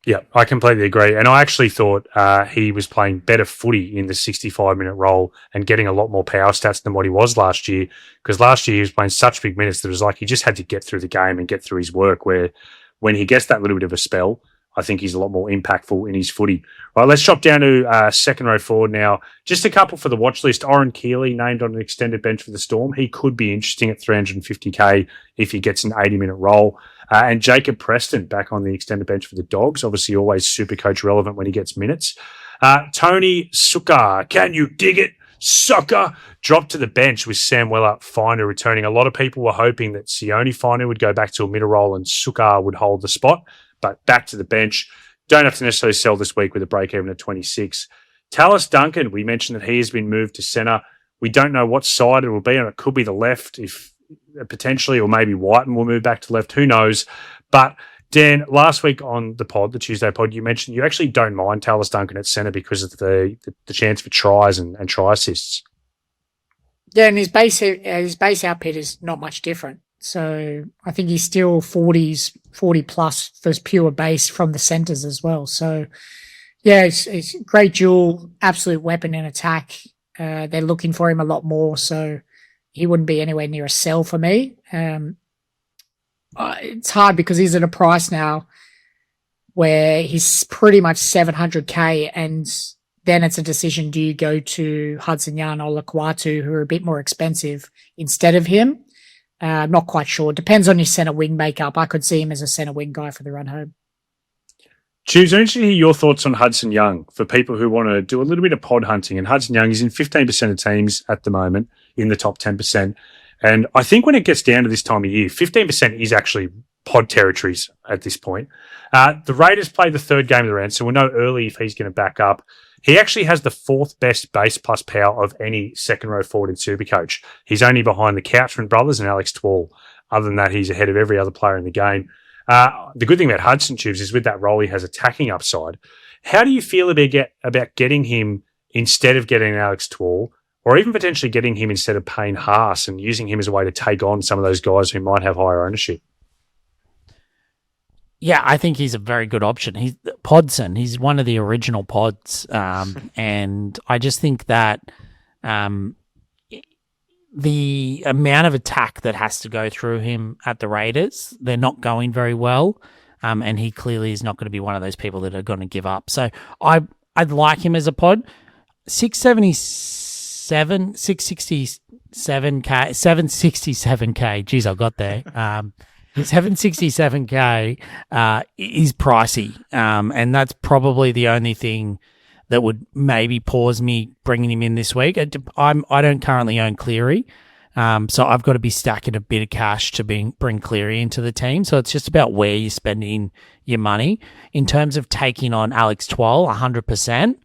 Yeah, I completely agree. And I actually thought he was playing better footy in the 65-minute role and getting a lot more power stats than what he was last year. Because last year he was playing such big minutes that it was like he just had to get through the game and get through his work, where when he gets that little bit of a spell, I think he's a lot more impactful in his footy. Right, let's drop down to second row forward now. Just a couple for the watch list. Oren Keeley named on an extended bench for the Storm. He could be interesting at 350k if he gets an 80-minute role. And Jacob Preston back on the extended bench for the Dogs. Obviously always SuperCoach relevant when he gets minutes. Tony Sukkar, can you dig it? Sucker dropped to the bench with Sam Weller Finder returning. A lot of people were hoping that Sione Finder would go back to a middle role and Sukkar would hold the spot. But back to the bench. Don't have to necessarily sell this week with a break even at 26. Tallis Duncan, we mentioned that he has been moved to centre. We don't know what side it will be, and it could be the left if potentially, or maybe Whiten will move back to left. Who knows? But Dan, last week on the pod, the Tuesday pod, you mentioned you actually don't mind Tallis Duncan at centre because of the chance for tries and try assists. Yeah, and his base output is not much different. So I think he's still 40 plus for pure base from the centres as well. So yeah, it's great duel, absolute weapon in attack. They're looking for him a lot more, so he wouldn't be anywhere near a sell for me. It's hard because he's at a price now where he's pretty much 700k, and then it's a decision: do you go to Hudson Young or Lukewarm, who are a bit more expensive, instead of him? I'm not quite sure. Depends on your centre wing makeup. I could see him as a centre wing guy for the run home. Choose, I want you to hear your thoughts on Hudson Young for people who want to do a little bit of pod hunting. And Hudson Young is in 15% of teams at the moment, in the top 10%. And I think when it gets down to this time of year, 15% is actually pod territories at this point. The Raiders play the third game of the round, so we'll know early if he's going to back up. He actually has the fourth best base plus power of any second row forward in SuperCoach. He's only behind the Couchman brothers and Alex Twal. Other than that, he's ahead of every other player in the game. The good thing about Hudson, Tubes, is with that role, he has attacking upside. How do you feel about getting him instead of getting Alex Twal, or even potentially getting him instead of Payne Haas and using him as a way to take on some of those guys who might have higher ownership? Yeah, I think he's a very good option. He's Podson. He's one of the original pods. And I just think that the amount of attack that has to go through him at the Raiders, they're not going very well. And he clearly is not going to be one of those people that are going to give up. So I'd like him as a pod. 767K. Geez, I got there. 767K is pricey. And that's probably the only thing that would maybe pause me bringing him in this week. I don't currently own Cleary. So I've got to be stacking a bit of cash to bring Cleary into the team. So it's just about where you're spending your money. In terms of taking on Alex Twal, 100%.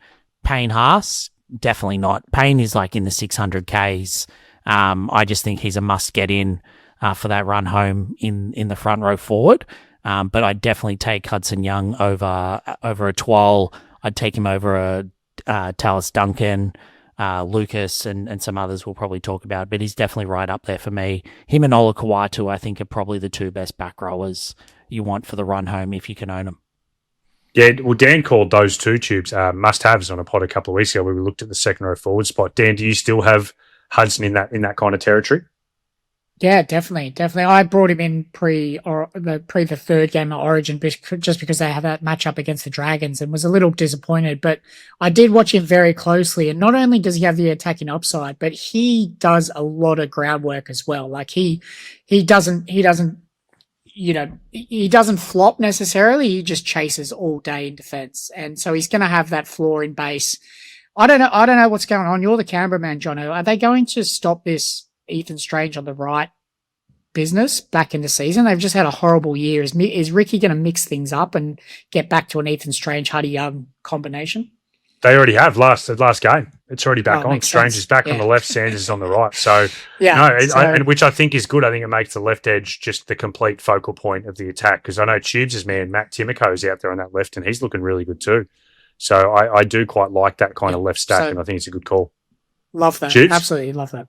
Payne Haas, definitely not. Payne is like in the 600Ks. I just think he's a must get in for that run home in the front row forward. But I'd definitely take Hudson Young over a Twal. I'd take him over a Tallis Duncan, Lucas, and some others we'll probably talk about, but he's definitely right up there for me. Him and Ola Kawatu, I think, are probably the two best back rowers you want for the run home if you can own them. Yeah, well, Dan called those two tubes must-haves on a pod a couple of weeks ago where we looked at the second row forward spot. Dan, do you still have Hudson in that kind of territory? Yeah, definitely. I brought him in pre the third game of Origin just because they have that matchup against the Dragons and was a little disappointed. But I did watch him very closely, and not only does he have the attacking upside, but he does a lot of groundwork as well. Like he doesn't flop necessarily. He just chases all day in defense, and so he's going to have that floor in base. I don't know what's going on. You're the cameraman, Jono. Are they going to stop this Ethan Strange on the right business back in the season? They've just had a horrible year. Is Ricky going to mix things up and get back to an Ethan Strange, Huddy Young combination? They already have last game. It's already back on. Strange sense. is back on the left, Sanders is on the right. So, which I think is good. I think it makes the left edge just the complete focal point of the attack because I know Tubes' man, Matt Timoko's out there on that left and he's looking really good too. So I do quite like that kind of left stack and I think it's a good call. Love that. Tubes? Absolutely love that.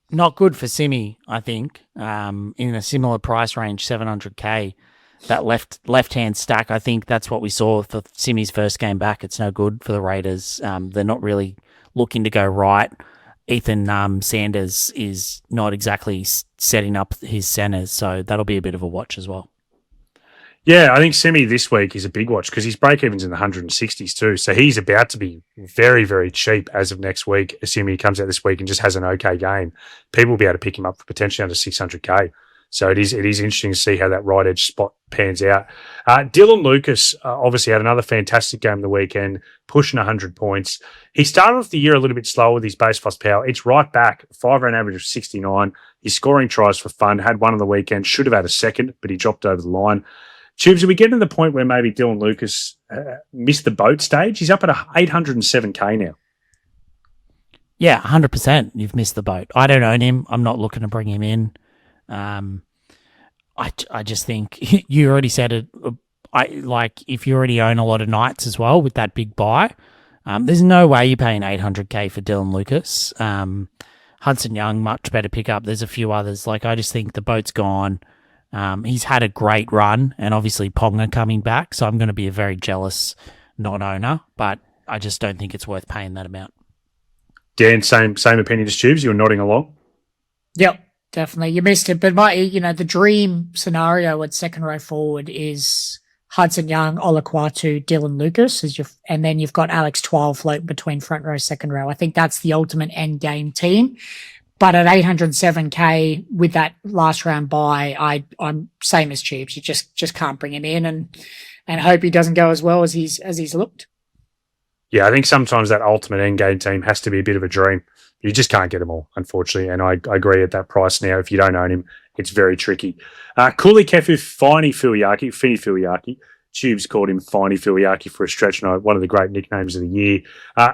Not good for Simi, I think. In a similar price range, 700K, that left-hand stack, I think that's what we saw for Simi's first game back. It's no good for the Raiders. They're not really looking to go right. Ethan Sanders is not exactly setting up his centres, so that'll be a bit of a watch as well. Yeah, I think Simi this week is a big watch because his break-even's in the 160s too. So he's about to be very, very cheap as of next week. Assuming he comes out this week and just has an okay game, people will be able to pick him up for potentially under 600K. So it is interesting to see how that right edge spot pans out. Dylan Lucas obviously had another fantastic game the weekend, pushing 100 points. He started off the year a little bit slower with his base plus power. It's right back, 5-round average of 69. He's scoring tries for fun, had one on the weekend, should have had a second, but he dropped over the line. Tubes, are we getting to the point where maybe Dylan Lucas missed the boat stage? He's up at 807K now. Yeah, 100%. You've missed the boat. I don't own him. I'm not looking to bring him in. I just think you already said it. If you already own a lot of Knights as well with that big buy, there's no way you're paying 800K for Dylan Lucas. Hudson Young, much better pickup. There's a few others. I just think the boat's gone. He's had a great run, and obviously Ponga coming back, so I'm going to be a very jealous non-owner, but I just don't think it's worth paying that amount. Dan, same opinion as Tubes. You're nodding along. Yep, definitely. You missed it, but the dream scenario at second row forward is Hudson Young, Olaquatu, Dylan Lucas, and then you've got Alex Twal floating between front row, second row. I think that's the ultimate end game team. But at 807K with that last round buy, I'm same as Tubes. You just can't bring him in and hope he doesn't go as well as he's looked. Yeah, I think sometimes that ultimate end game team has to be a bit of a dream. You just can't get them all, unfortunately. And I agree at that price now. If you don't own him, it's very tricky. Kuli Kefu, Finey Filiaki. Tubes called him Finey Filiaki for a stretch night, one of the great nicknames of the year.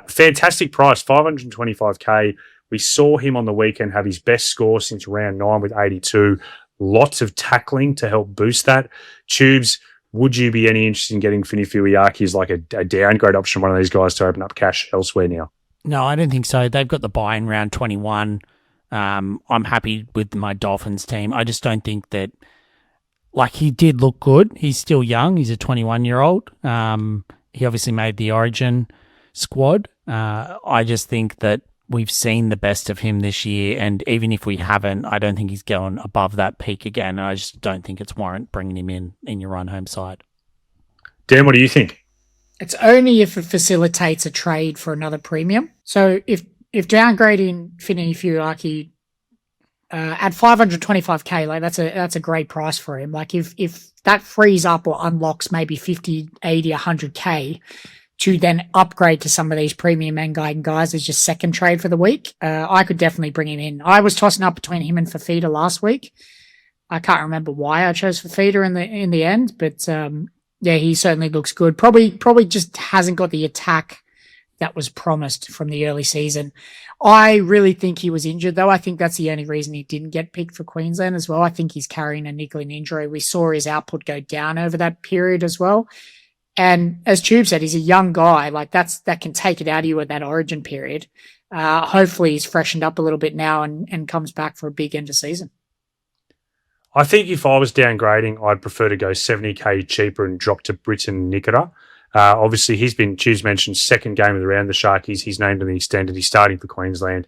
Fantastic price, 525K. We saw him on the weekend have his best score since round 9 with 82. Lots of tackling to help boost that. Tubes, would you be any interested in getting Fini Filiaki as like a downgrade option, one of these guys to open up cash elsewhere now? No, I don't think so. They've got the buy in round 21. I'm happy with my Dolphins team. I just don't think that, he did look good. He's still young. He's a 21-year-old. He obviously made the Origin squad. I just think that we've seen the best of him this year, and even if we haven't, I don't think he's going above that peak again. And I just don't think it's warrant bringing him in your run home side. Dan, what do you think? It's only if it facilitates a trade for another premium. So if downgrading Finini Fuaki at 525k, like that's a great price for him. Like if that frees up or unlocks maybe 50, 80, 100k to then upgrade to some of these premium end guys as just second trade for the week, I could definitely bring him in. I was tossing up between him and Fafita last week. I can't remember why I chose Fafita in the end, but yeah, he certainly looks good. Probably just hasn't got the attack that was promised from the early season. I really think he was injured, though. I think that's the only reason he didn't get picked for Queensland as well. I think he's carrying a niggling injury. We saw his output go down over that period as well. And as Tube said, he's a young guy. Like that can take it out of you at that origin period. Hopefully he's freshened up a little bit now and comes back for a big end of season. I think if I was downgrading, I'd prefer to go 70k cheaper and drop to Britton Nikora. Obviously, he's been, Tues mentioned, second game of the round, the Sharkies. He's named in the extended. He's starting for Queensland.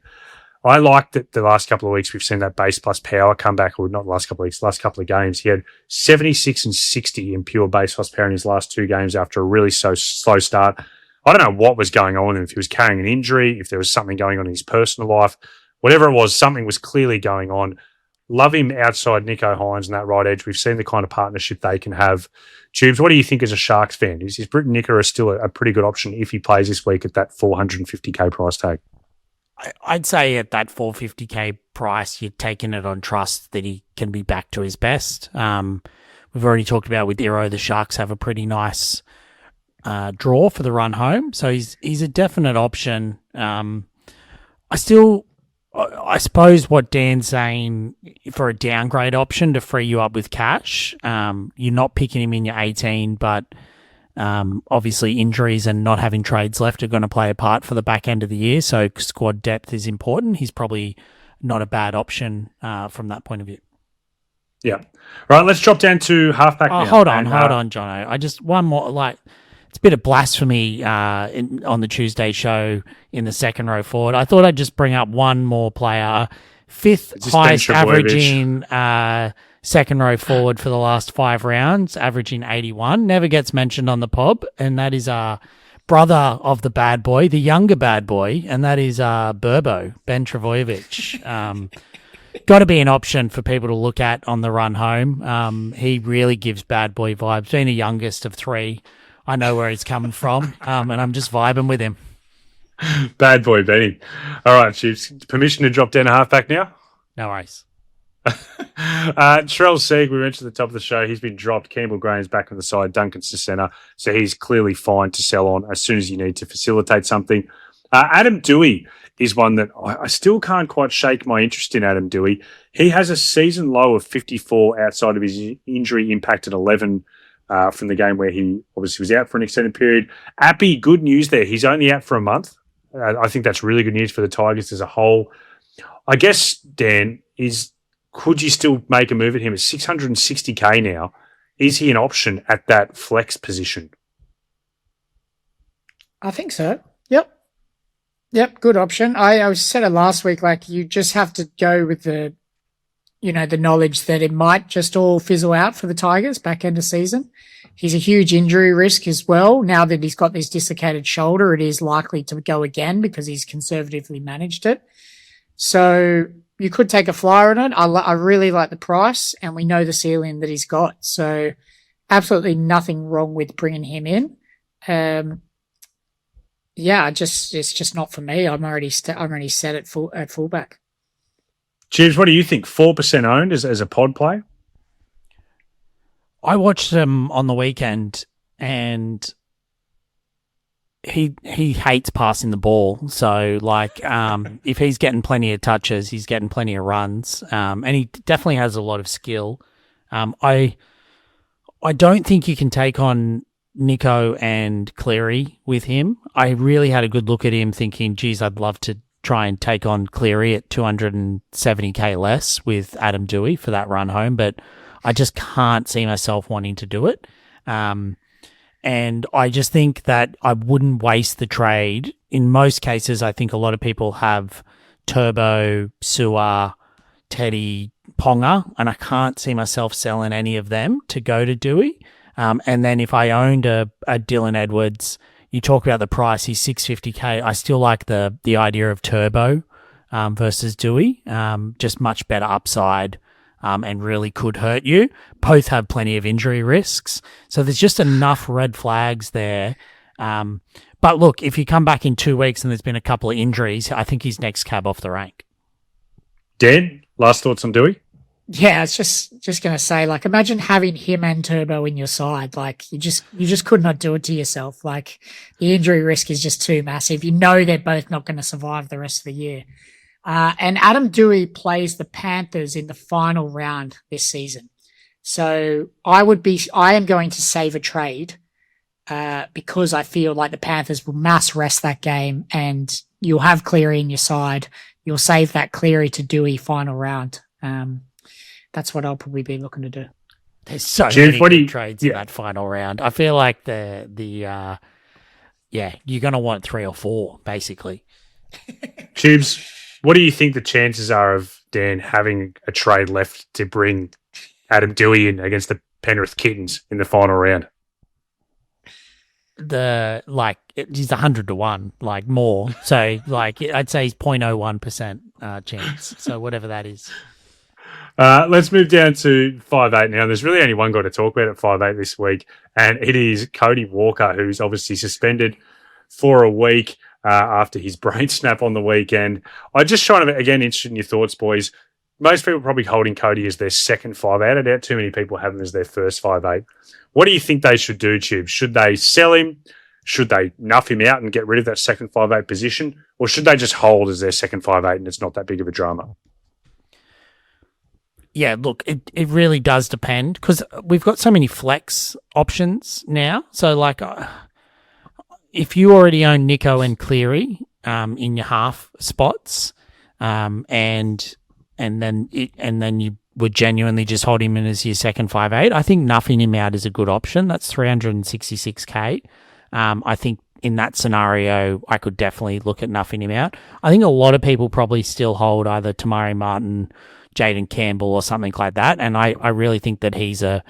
I like that the last couple of weeks we've seen that base plus power come back, or not the last couple of weeks, last couple of games. He had 76 and 60 in pure base plus power in his last two games after a really slow start. I don't know what was going on, if he was carrying an injury, if there was something going on in his personal life. Whatever it was, something was clearly going on. Love him outside Nico Hines and that right edge. We've seen the kind of partnership they can have. Tubes, what do you think as a Sharks fan? Is Britton Nikora still a pretty good option if he plays this week at that 450k price tag? I'd say at that 450k price, you're taking it on trust that he can be back to his best. We've already talked about with Iro, the Sharks have a pretty nice draw for the run home. So he's a definite option. I suppose what Dan's saying for a downgrade option to free you up with cash, you're not picking him in your 18, but obviously injuries and not having trades left are going to play a part for the back end of the year. So squad depth is important. He's probably not a bad option from that point of view. Yeah. Right, let's drop down to halfback now. Hold on, Jono. I just, one more, it's a bit of blasphemy on the Tuesday show in the second row forward. I thought I'd just bring up one more player, fifth highest averaging second row forward for the last 5 rounds, averaging 81. Never gets mentioned on the pod, and that is our brother of the bad boy, the younger bad boy, and that is Burbo, Ben Travojevic. Got to be an option for people to look at on the run home. He really gives bad boy vibes. Being the youngest of 3, I know where he's coming from, and I'm just vibing with him. Bad boy, Benny. All right, Chiefs. Permission to drop down a halfback now? No worries. Sherelle Sieg, we mentioned at the top of the show, he's been dropped. Campbell Graham's back on the side. Duncan's the centre, so he's clearly fine to sell on as soon as you need to facilitate something. Adam Doueihi is one that I still can't quite shake my interest in. Adam Doueihi. He has a season low of 54 outside of his injury-impacted 11 from the game where he obviously was out for an extended period. Appy, good news there. He's only out for a month. I think that's really good news for the Tigers as a whole. I guess, Dan, could you still make a move at him at 660k now? Is he an option at that flex position? I think so. Yep, good option. I said it last week, you just have to go with the knowledge that it might just all fizzle out for the Tigers back end of season. He's a huge injury risk as well. Now that he's got this dislocated shoulder, it is likely to go again because he's conservatively managed it. So you could take a flyer on it. I really like the price, and we know the ceiling that he's got. So absolutely nothing wrong with bringing him in. It's just not for me. I'm already set at fullback. James, what do you think? 4% owned as a pod play? I watched him on the weekend, and he hates passing the ball. So, if he's getting plenty of touches, he's getting plenty of runs, and he definitely has a lot of skill. I don't think you can take on Nico and Cleary with him. I really had a good look at him thinking, geez, I'd love to try and take on Cleary at 270k less with Adam Doueihi for that run home, but I just can't see myself wanting to do it. And And I just think that I wouldn't waste the trade. In most cases, I think a lot of people have Turbo, Sua, Teddy, Ponga, and I can't see myself selling any of them to go to Doueihi. And then if I owned a Dylan Edwards, you talk about the price, he's $650K. I still like the idea of Turbo versus Doueihi, just much better upside and really could hurt you. Both have plenty of injury risks. So there's just enough red flags there. But look, if you come back in 2 weeks and there's been a couple of injuries, I think he's next cab off the rank. Dan, last thoughts on Doueihi? Yeah, I was just going to say, like, imagine having him and Turbo in your side. Like, you just could not do it to yourself. Like, the injury risk is just too massive. You know they're both not going to survive the rest of the year. And Adam Doueihi plays the Panthers in the final round this season. So I am going to save a trade because I feel like the Panthers will mass rest that game and you'll have Cleary in your side. You'll save that Cleary to Doueihi final round. That's what I'll probably be looking to do. There's so many good trades in that final round. I feel like you're going to want 3 or 4, basically. Tubes, what do you think the chances are of Dan having a trade left to bring Adam Doueihi in against the Penrith Kittens in the final round? He's 100 to 1, like more. So I'd say he's 0.01% chance. So whatever that is. Let's move down to 5'8" now. There's really only one guy to talk about at 5'8" this week, and it is Cody Walker, who's obviously suspended for a week after his brain snap on the weekend. I'm just trying to, again, interested in your thoughts, boys. Most people are probably holding Cody as their second 5'8". I doubt too many people have him as their first 5'8". What do you think they should do, Tube? Should they sell him? Should they nuff him out and get rid of that second 5'8" position? Or should they just hold as their second 5'8" and it's not that big of a drama? Yeah, look, it really does depend because we've got so many flex options now. So, if you already own Nico and Cleary in your half spots, and then you would genuinely just hold him in as your second 5'8", I think nuffing him out is a good option. That's $366K. I think in that scenario, I could definitely look at nuffing him out. I think a lot of people probably still hold either Tamari Martin, Jaden Campbell or something like that. And I really think that he's a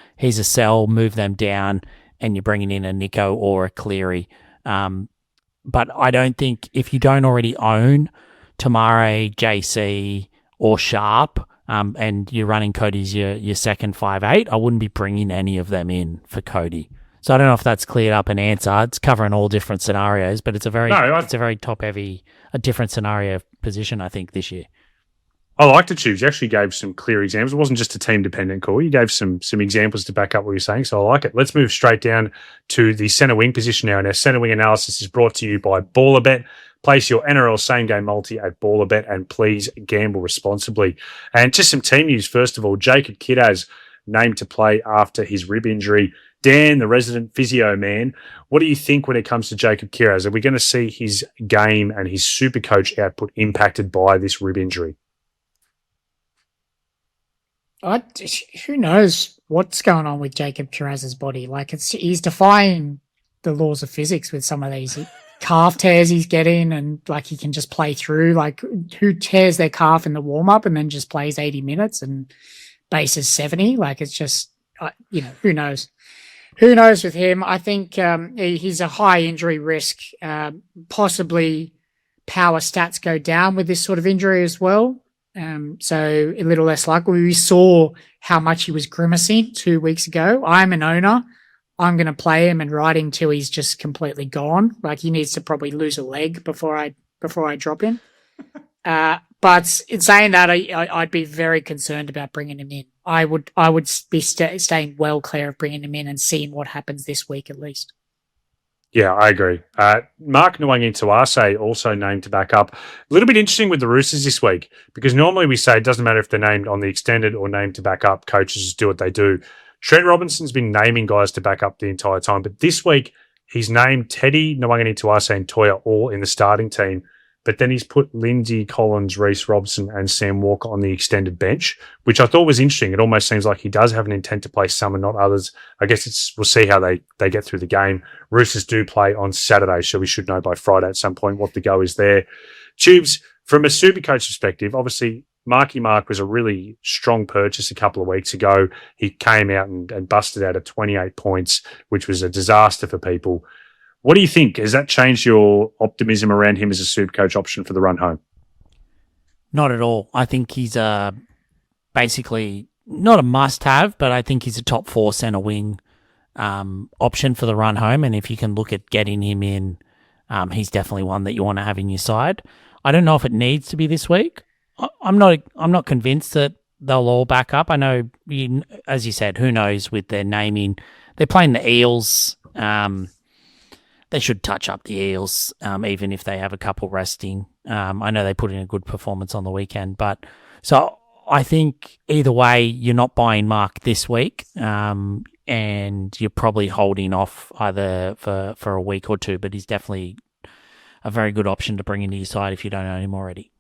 sell, move them down, and you're bringing in a Nico or a Cleary. But I don't think if you don't already own Tamare, JC or Sharp, and you're running Cody as your second 5'8", I wouldn't be bringing any of them in for Cody. So I don't know if that's cleared up an answer. It's covering all different scenarios, but it's a very top heavy, a different scenario position, I think, this year. I like to choose. You actually gave some clear examples. It wasn't just a team-dependent call. You gave some examples to back up what you're saying, so I like it. Let's move straight down to the centre wing position now. And our centre wing analysis is brought to you by Ballr. Place your NRL same-game multi at Ballr and please gamble responsibly. And just some team news. First of all, Jacob Kiraz named to play after his rib injury. Dan, the resident physio man, what do you think when it comes to Jacob Kiraz? Are we going to see his game and his SuperCoach output impacted by this rib injury? Who knows what's going on with Jacob Kiraz's body? Like he's defying the laws of physics with some of these calf tears he's getting, and like he can just play through. Like who tears their calf in the warm up and then just plays 80 minutes and bases 70? Like it's just who knows? Who knows with him? I think he's a high injury risk. Possibly power stats go down with this sort of injury as well. So a little less likely. We saw how much he was grimacing 2 weeks ago. I'm an owner. I'm going to play him and ride him till he's just completely gone. Like he needs to probably lose a leg before I drop him. But in saying that, I'd be very concerned about bringing him in. I would be staying well clear of bringing him in and seeing what happens this week at least. Yeah, I agree. Mark Nwangituase also named to back up. A little bit interesting with the Roosters this week because normally we say it doesn't matter if they're named on the extended or named to back up. Coaches just do what they do. Trent Robinson's been naming guys to back up the entire time, but this week he's named Teddy, Nwangituase and Toya all in the starting team. but then he's put Lindsay, Collins, Reece Robson and Sam Walker on the extended bench, which I thought was interesting. It almost seems like he does have an intent to play some and not others. I guess we'll see how they get through the game. Roosters do play on Saturday, so we should know by Friday at some point what the go is there. Tubes, from a SuperCoach perspective, obviously Marky Mark was a really strong purchase a couple of weeks ago. He came out and busted out at 28 points, which was a disaster for people. What do you think? Has that changed your optimism around him as a SuperCoach option for the run home? Not at all. I think he's basically not a must-have, but I think he's a top 4 centre wing option for the run home. And if you can look at getting him in, he's definitely one that you want to have in your side. I don't know if it needs to be this week. I'm not convinced that they'll all back up. I know, as you said, who knows with their naming. They're playing the Eels. They should touch up the Eels, even if they have a couple resting. I know they put in a good performance on the weekend, but so I think either way, you're not buying Mark this week, and you're probably holding off either for a week or two. But he's definitely a very good option to bring into your side if you don't own him already.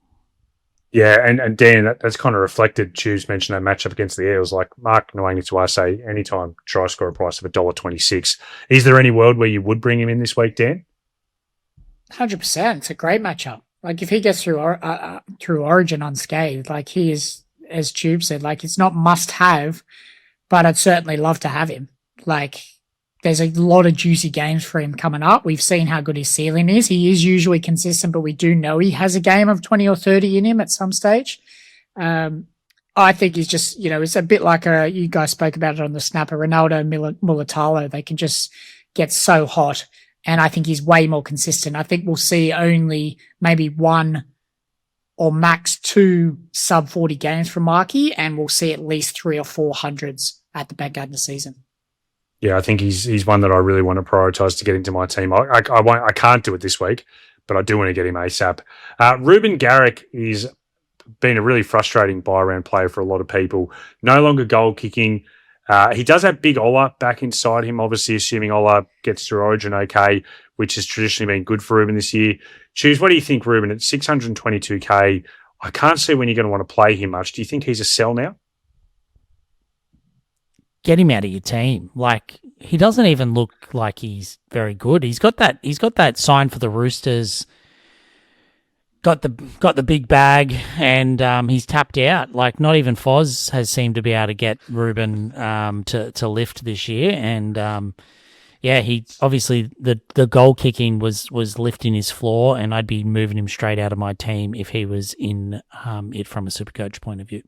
Yeah, and Dan, that's kind of reflected. Choose mentioned that matchup against the Eels. Like Mark Nwangi anytime try score a price of $1.26. Is there any world where you would bring him in this week, Dan? 100%. It's a great matchup. Like if he gets through Origin unscathed, like he is, as Tube said, like it's not must have, but I'd certainly love to have him. Like there's a lot of juicy games for him coming up. We've seen how good his ceiling is. He is usually consistent, but we do know he has a game of 20 or 30 in him at some stage. I think he's just, it's a bit like you guys spoke about it on the snapper, Ronaldo Mulatalo. They can just get so hot. And I think he's way more consistent. I think we'll see only maybe 1 or max 2 sub 40 games from Markey, and we'll see at least 3 or 4 hundreds at the back end of the season. Yeah, I think he's one that I really want to prioritise to get into my team. I can't do it this week, but I do want to get him ASAP. Ruben Garrick is been a really frustrating buy-around player for a lot of people. No longer goal kicking. He does have big Ola back inside him, obviously assuming Ola gets through Origin okay, which has traditionally been good for Ruben this year. Choose, what do you think, Ruben? At 622K, I can't see when you're going to want to play him much. Do you think he's a sell now? Get him out of your team. Like, he doesn't even look like he's very good. He's got that sign for the Roosters. Got the big bag, and he's tapped out. Like, not even Foz has seemed to be able to get Ruben to lift this year. And he obviously the goal kicking was lifting his floor, and I'd be moving him straight out of my team if he was in it from a SuperCoach point of view.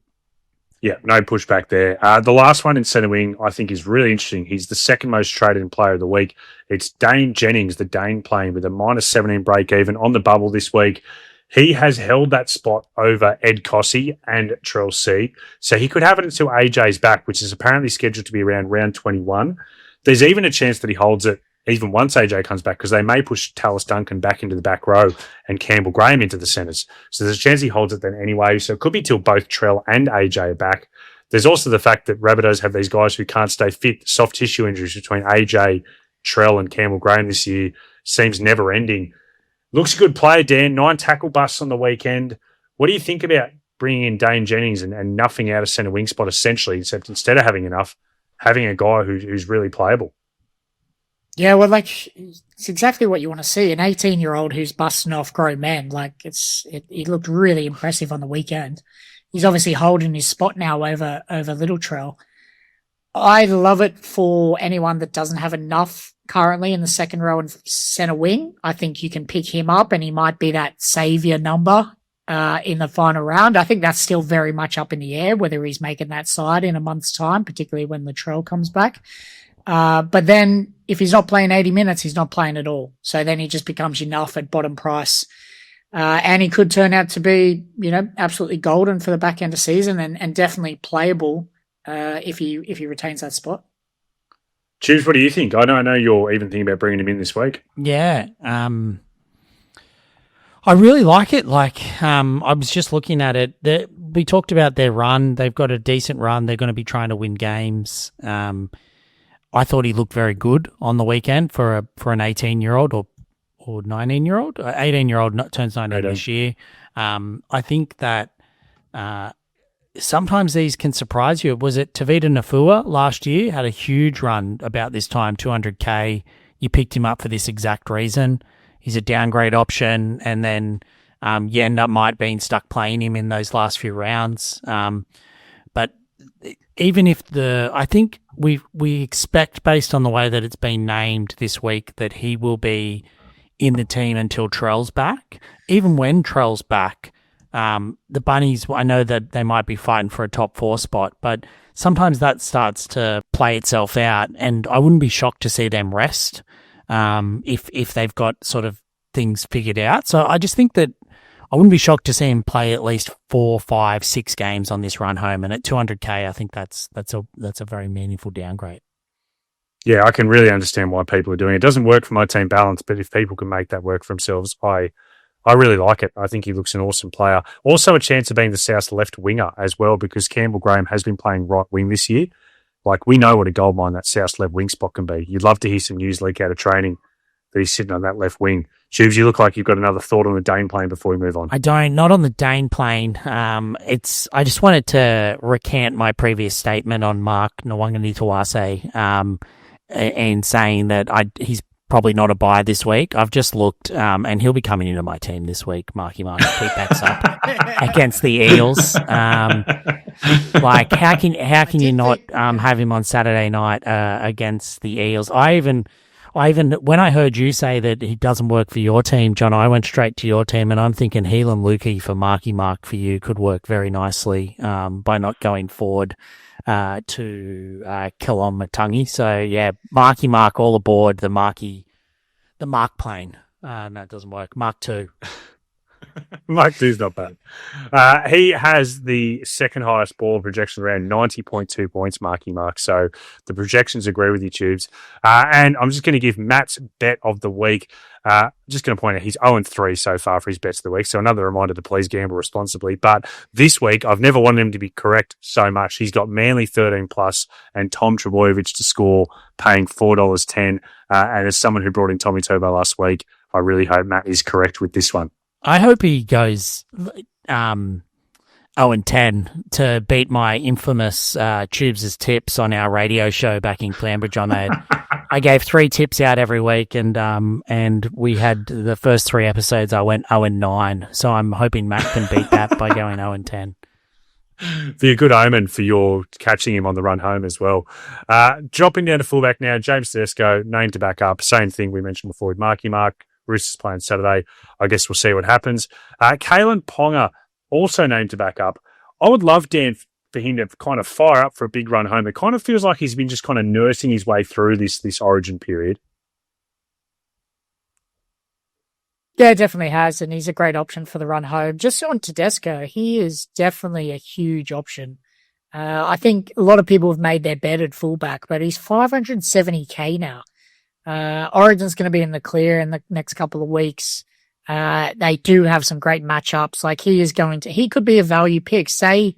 Yeah, no pushback there. The last one in centre wing I think is really interesting. He's the second most traded in player of the week. It's Dane Jennings, the Dane playing with a -17 break even on the bubble this week. He has held that spot over Ed Cossey and Trell C. So he could have it until AJ's back, which is apparently scheduled to be around round 21. There's even a chance that he holds it even once AJ comes back, because they may push Tallis Duncan back into the back row and Campbell Graham into the centres. So there's a chance he holds it then anyway. So it could be till both Trell and AJ are back. There's also the fact that Rabbitohs have these guys who can't stay fit. Soft tissue injuries between AJ, Trell and Campbell Graham this year seems never ending. Looks a good player, Dan. 9 tackle busts on the weekend. What do you think about bringing in Dane Jennings and nuffing out a centre wing spot essentially, except instead of having enough, having a guy who's really playable? Yeah, well, like, it's exactly what you want to see. An 18-year-old who's busting off grown men. Like, he looked really impressive on the weekend. He's obviously holding his spot now over Little Trell. I love it for anyone that doesn't have enough currently in the second row and centre wing. I think you can pick him up, and he might be that saviour number in the final round. I think that's still very much up in the air, whether he's making that side in a month's time, particularly when Latrell comes back. But then if he's not playing 80 minutes, he's not playing at all. So then he just becomes enough at bottom price. And he could turn out to be, absolutely golden for the back end of season and definitely playable if he retains that spot. Choose, what do you think? I know you're even thinking about bringing him in this week. Yeah. I really like it. Like, I was just looking at it. We talked about their run. They've got a decent run. They're going to be trying to win games. I thought he looked very good on the weekend for an 18-year-old or or 19-year-old, 18-year-old turns 19 this year. I think that sometimes these can surprise you. Was it Tavita Nafua last year? Had a huge run about this time, 200K. You picked him up for this exact reason. He's a downgrade option, and then you end up might being stuck playing him in those last few rounds. But even if I think we expect, based on the way that it's been named this week, that he will be in the team until Trell's back. Even when Trell's back, the Bunnies, I know that they might be fighting for a top 4 spot, but sometimes that starts to play itself out, and I wouldn't be shocked to see them rest if they've got sort of things figured out. So I just think that I wouldn't be shocked to see him play at least 4, 5, 6 games on this run home, and at 200K, I think that's a very meaningful downgrade. Yeah, I can really understand why people are doing it. It doesn't work for my team balance, but if people can make that work for themselves, I really like it. I think he looks an awesome player. Also a chance of being the South's left winger as well, because Campbell Graham has been playing right wing this year. Like, we know what a goldmine that South's left wing spot can be. You'd love to hear some news leak out of training that he's sitting on that left wing. Tubes, you look like you've got another thought on the Dane plane before we move on. I don't, not on the Dane plane. I just wanted to recant my previous statement on Mark Nwanganitawase, and saying that he's probably not a buy this week. I've just looked, and he'll be coming into my team this week. Marky Mark, keep backs up against the Eels. Like, how can you not have him on Saturday night against the Eels? I even when I heard you say that he doesn't work for your team, John, I went straight to your team, and I'm thinking Heelan Lukey for Marky Mark for you could work very nicely by not going forward to Koloamatangi. So yeah, Marky Mark all aboard the Mark plane. No, it doesn't work. Mark 2. Mark 2's not bad. He has the second highest ball projection around 90.2 points, Marky Mark. So the projections agree with you, Tubes. And I'm just going to give Matt's bet of the week. Just going to point out he's 0-3 so far for his bets of the week. So another reminder to please gamble responsibly. But this week, I've never wanted him to be correct so much. He's got Manly 13 plus and Tom Trebojevic to score, paying $4.10. And as someone who brought in Tommy Turbo last week, I really hope Matt is correct with this one. I hope he goes 0-10 to beat my infamous Tubes' tips on our radio show back in Cambridge. I gave 3 tips out every week, and we had the first 3 episodes. I went 0-9, so I'm hoping Matt can beat that by going 0-10. Be a good omen for your catching him on the run home as well. Dropping down to fullback now, James Tedesco, named to back up. Same thing we mentioned before with Marky Mark. Roosters playing Saturday. I guess we'll see what happens. Kalen Ponga, also named to back up. I would love, Dan, for him to kind of fire up for a big run home. It kind of feels like he's been just kind of nursing his way through this origin period. Yeah, definitely has, and he's a great option for the run home. Just on Tedesco, he is definitely a huge option. I think a lot of people have made their bet at fullback, but he's 570K now. Origin's going to be in the clear in the next couple of weeks. They do have some great matchups. Like, he could be a value pick. Say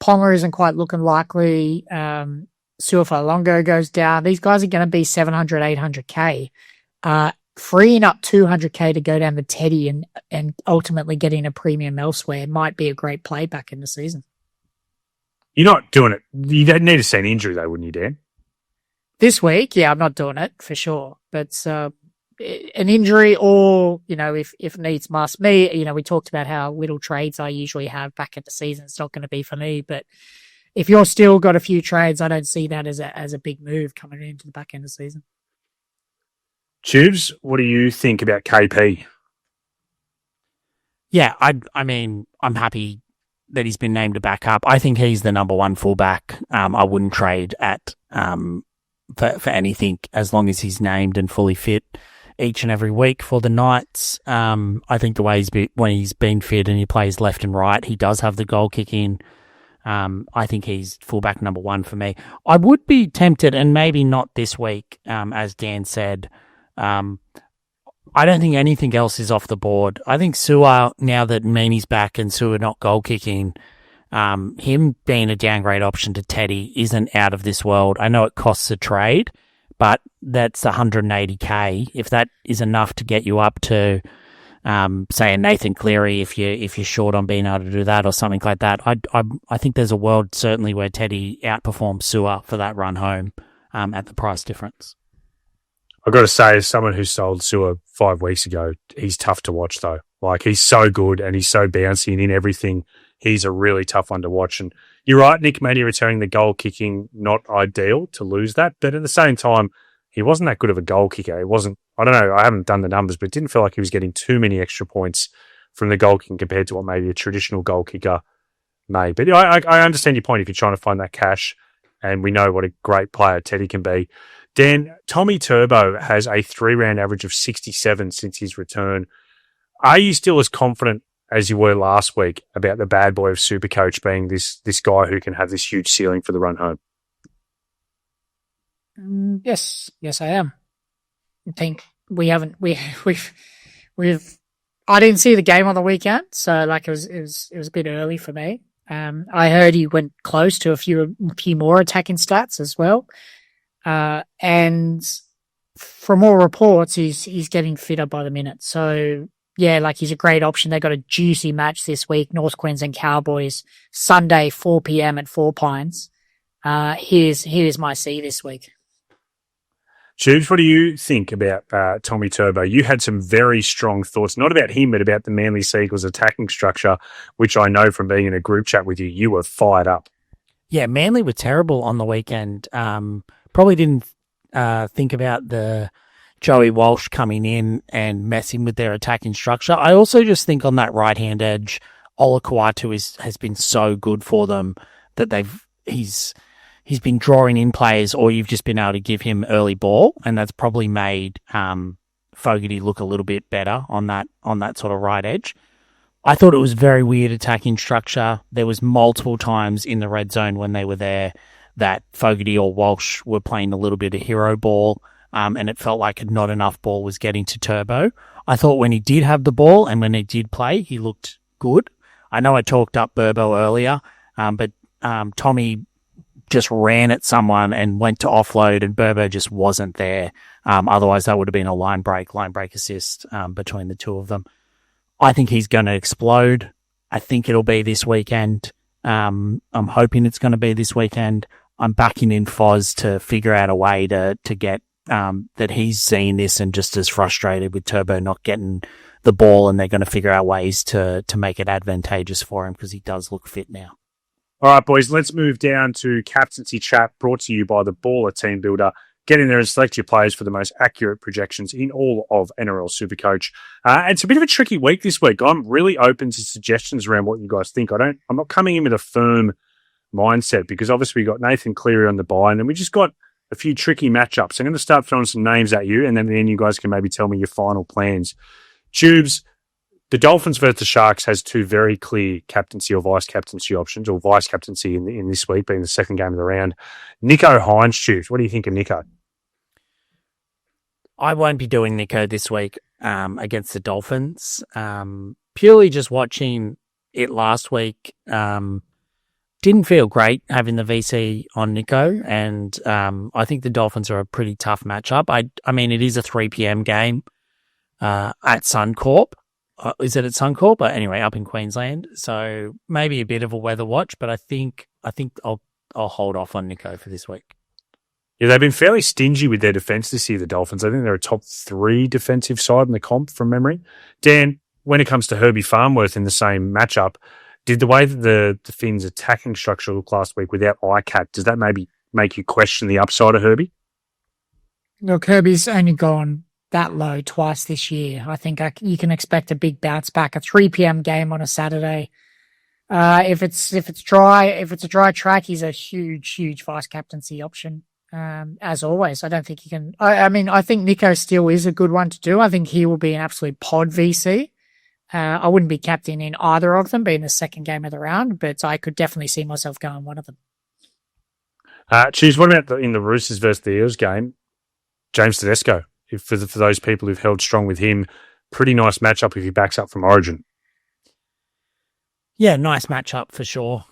Ponga isn't quite looking likely. Suafalongo goes down. These guys are going to be 700, 800K. Freeing up 200K to go down to Teddy and ultimately getting a premium elsewhere might be a great play back in the season. You're not doing it. You don't need to see an injury though, wouldn't you, Dan? This week, yeah, I'm not doing it for sure. But an injury or, if needs must. Me, we talked about how little trades I usually have back in the season. It's not going to be for me. But if you're still got a few trades, I don't see that as a big move coming into the back end of the season. Tubes, what do you think about KP? Yeah, I mean, I'm happy that he's been named to back up. I think he's the number 1 fullback. I wouldn't trade at for anything as long as he's named and fully fit each and every week for the Knights. I think the way when he's been fit and he plays left and right, he does have the goal kick in. I think he's fullback number 1 for me. I would be tempted, and maybe not this week, as Dan said. I don't think anything else is off the board. I think Sua, now that Meaney's back and Sua not goal kicking, him being a downgrade option to Teddy isn't out of this world. I know it costs a trade, but that's 180K. If that is enough to get you up to, say, a Nathan Cleary, if you're short on being able to do that or something like that, I think there's a world certainly where Teddy outperforms Sewer for that run home at the price difference. I've got to say, as someone who sold Sewer 5 weeks ago, he's tough to watch though. Like, he's so good and he's so bouncy and in everything. He's a really tough one to watch. And you're right, Nick Media returning the goal kicking, not ideal to lose that. But at the same time, he wasn't that good of a goal kicker. It wasn't, I don't know, I haven't done the numbers, but it didn't feel like he was getting too many extra points from the goal kicking compared to what maybe a traditional goal kicker may. But I understand your point if you're trying to find that cash, and we know what a great player Teddy can be. Dan, Tommy Turbo has a 3-round average of 67 since his return. Are you still as confident as you were last week about the bad boy of SuperCoach being this guy who can have this huge ceiling for the run home? Yes, I am. I think we've. I didn't see the game on the weekend, so like it was a bit early for me. I heard he went close to a few more attacking stats as well, and from all reports, he's getting fitter by the minute. So yeah, like he's a great option. They got a juicy match this week: North Queensland Cowboys, Sunday 4 p.m. at Four Pines. Here's my C this week. Tubes, what do you think about Tommy Turbo? You had some very strong thoughts, not about him, but about the Manly Seagulls attacking structure, which I know from being in a group chat with you, you were fired up. Yeah, Manly were terrible on the weekend. Probably didn't think about the Joey Walsh coming in and messing with their attacking structure. I also just think on that right-hand edge, Olakuatu has been so good for them that he's been drawing in players, or you've just been able to give him early ball, and that's probably made Fogarty look a little bit better on that sort of right edge. I thought it was very weird attacking structure. There was multiple times in the red zone when they were there that Fogarty or Walsh were playing a little bit of hero ball, and it felt like not enough ball was getting to Turbo. I thought when he did have the ball and when he did play, he looked good. I know I talked up Burbo earlier, but Tommy just ran at someone and went to offload, and Burbo just wasn't there. Otherwise, that would have been a line break assist between the two of them. I think he's going to explode. I think it'll be this weekend. I'm hoping it's going to be this weekend. I'm backing in Foz to figure out a way to get that he's seeing this and just as frustrated with Turbo not getting the ball, and they're going to figure out ways to make it advantageous for him because he does look fit now. All right, boys, let's move down to Captaincy Chat, brought to you by the Ballr Team Builder. Get in there and select your players for the most accurate projections in all of NRL SuperCoach. It's a bit of a tricky week this week. I'm really open to suggestions around what you guys think. I'm not coming in with a firm mindset because obviously we got Nathan Cleary on the bye, and then we just got a few tricky matchups. I'm going to start throwing some names at you, and then you guys can maybe tell me your final plans. Tubes, the Dolphins versus the Sharks has two very clear captaincy or vice-captaincy options, or vice-captaincy in this week, being the second game of the round. Nicho Hines, Tubes, what do you think of Nicho? I won't be doing Nicho this week against the Dolphins. Purely just watching it last week, didn't feel great having the VC on Nicho, and I think the Dolphins are a pretty tough matchup. I mean, it is a 3 p.m. game at Suncorp. Is it at Suncorp? But anyway, up in Queensland. So maybe a bit of a weather watch, but I think I'll hold off on Nicho for this week. Yeah, they've been fairly stingy with their defence this year, the Dolphins. I think they're a top 3 defensive side in the comp from memory. Dan, when it comes to Herbie Farnworth in the same matchup, did the way that the Finns' attacking structure look last week without ICAT, does that maybe make you question the upside of Herbie? Look, Herbie's only gone that low twice this year. I think you can expect a big bounce back. A 3 p.m. game on a Saturday. If it's a dry track, he's a huge vice captaincy option. As always, I don't think he can. I think Nicho still is a good one to do. I think he will be an absolute pod VC. I wouldn't be captain in either of them, being the second game of the round, but I could definitely see myself going one of them. Choose. What about in the Roosters versus the Eels game? James Tedesco. For those people who've held strong with him, pretty nice matchup if he backs up from Origin. Yeah, nice matchup for sure.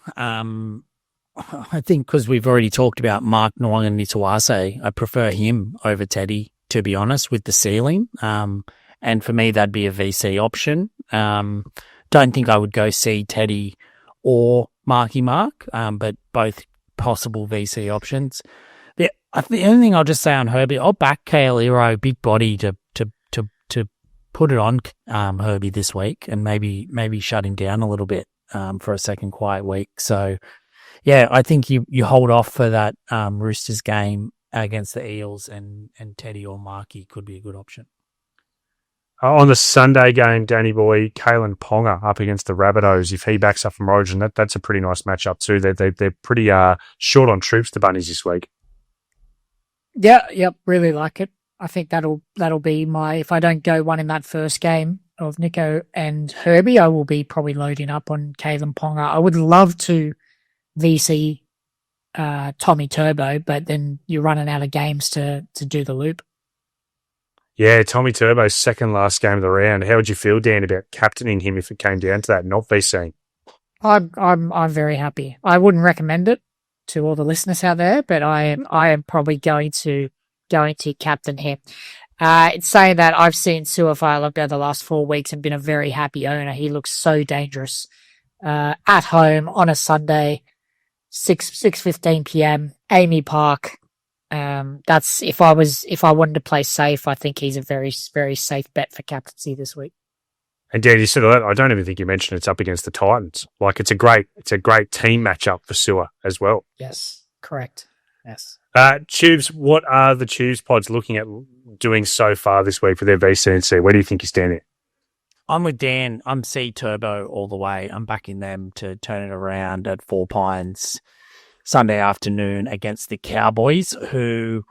I think because we've already talked about Mark Nwang and Nitawase, I prefer him over Teddy, to be honest, with the ceiling. And for me, that'd be a VC option. Don't think I would go see Teddy or Marky Mark, but both possible VC options. The only thing I'll just say on Herbie, I'll back Kaeliro, big body, to put it on Herbie this week and maybe shut him down a little bit for a second quiet week. So, yeah, I think you hold off for that Roosters game against the Eels, and Teddy or Marky could be a good option. On the Sunday game, Danny Boy, Kalen Ponga up against the Rabbitohs. If he backs up from Origin, that's a pretty nice matchup too. They're pretty short on troops, the Bunnies, this week. Yeah, yep, really like it. I think that'll be my, if I don't go one in that first game of Nico and Herbie, I will be probably loading up on Kalen Ponga. I would love to VC Tommy Turbo, but then you're running out of games to do the loop. Yeah, Tommy Turbo's second last game of the round. How would you feel, Dan, about captaining him if it came down to that, not VCing? I'm very happy. I wouldn't recommend it to all the listeners out there, but I am probably going to captain him. It's saying that I've seen Suafai look over the last 4 weeks and been a very happy owner. He looks so dangerous. At home on a Sunday, 6:15 p.m. Amy Park. That's if I wanted to play safe, I think he's a very, very safe bet for captaincy this week. And Dan, you said that. I don't even think you mentioned it's up against the Titans. Like it's a great team matchup for Sewer as well. Yes, correct. Yes. Tubes, what are the Tubes pods looking at doing so far this week for their VCNC? Where do you think you stand there? I'm with Dan. I'm C Turbo all the way. I'm backing them to turn it around at Four Pines Sunday afternoon against the Cowboys, who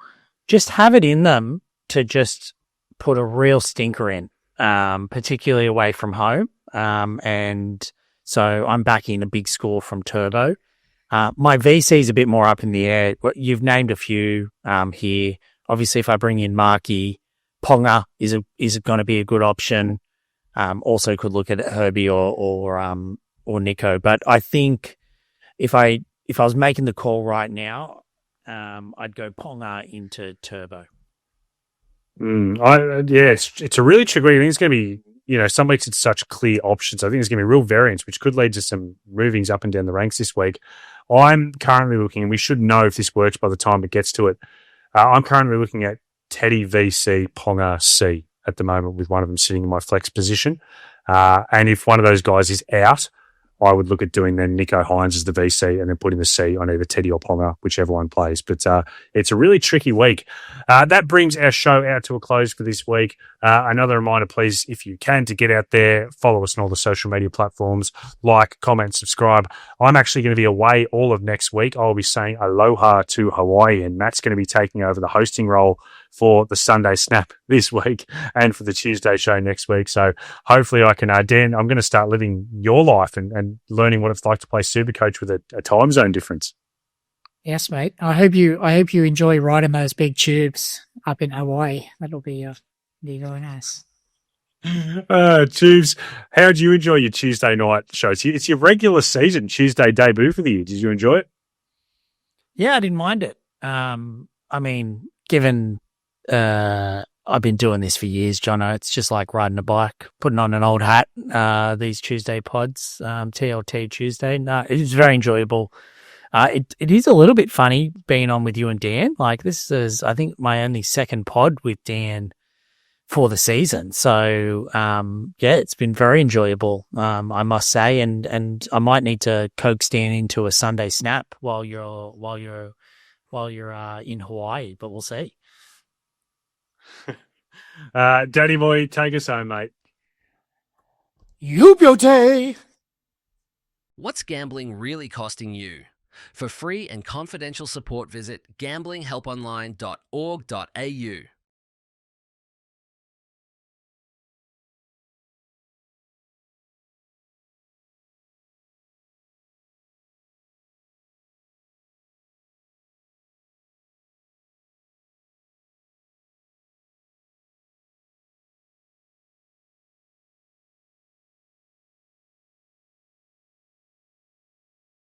just have it in them to just put a real stinker in, particularly away from home. And so I'm backing a big score from Turbo. My VC is a bit more up in the air. You've named a few here. Obviously, if I bring in Marky, Ponga is going to be a good option. Also could look at Herbie or Nico. But I think if I was making the call right now, I'd go Ponga into Turbo. It's a really tricky. I think it's going to be, some weeks it's such clear options. I think there's going to be real variance, which could lead to some movings up and down the ranks this week. I'm currently looking, and we should know if this works by the time it gets to it. I'm currently looking at Teddy VC, Ponga C at the moment, with one of them sitting in my flex position. And if one of those guys is out, I would look at doing then Nico Hines as the VC and then putting the C on either Teddy or Ponga, whichever one plays. But it's a really tricky week. That brings our show out to a close for this week. Another reminder, please, if you can, to get out there, follow us on all the social media platforms, like, comment, subscribe. I'm actually going to be away all of next week. I'll be saying aloha to Hawaii, and Matt's going to be taking over the hosting role for the Sunday Snap this week and for the Tuesday show next week. So hopefully I can, Dan, I'm going to start living your life and learning what it's like to play Supercoach with a time zone difference. Yes, mate. I hope you enjoy riding those big tubes up in Hawaii. That'll be really nice. Tubes, how do you enjoy your Tuesday night shows? It's your regular season Tuesday debut for the year. Did you enjoy it? Yeah, I didn't mind it. I mean, given I've been doing this for years, Jono, it's just like riding a bike, putting on an old hat, these Tuesday pods, TLT Tuesday. No, it is very enjoyable. It is a little bit funny being on with you and Dan. Like, this is, I think, my only second pod with Dan for the season. So, it's been very enjoyable, I must say. And I might need to coax Dan into a Sunday Snap while you're in Hawaii, but we'll see. Danny boy, take us home, mate. You beauty. What's gambling really costing you? For free and confidential support, visit gamblinghelponline.org.au.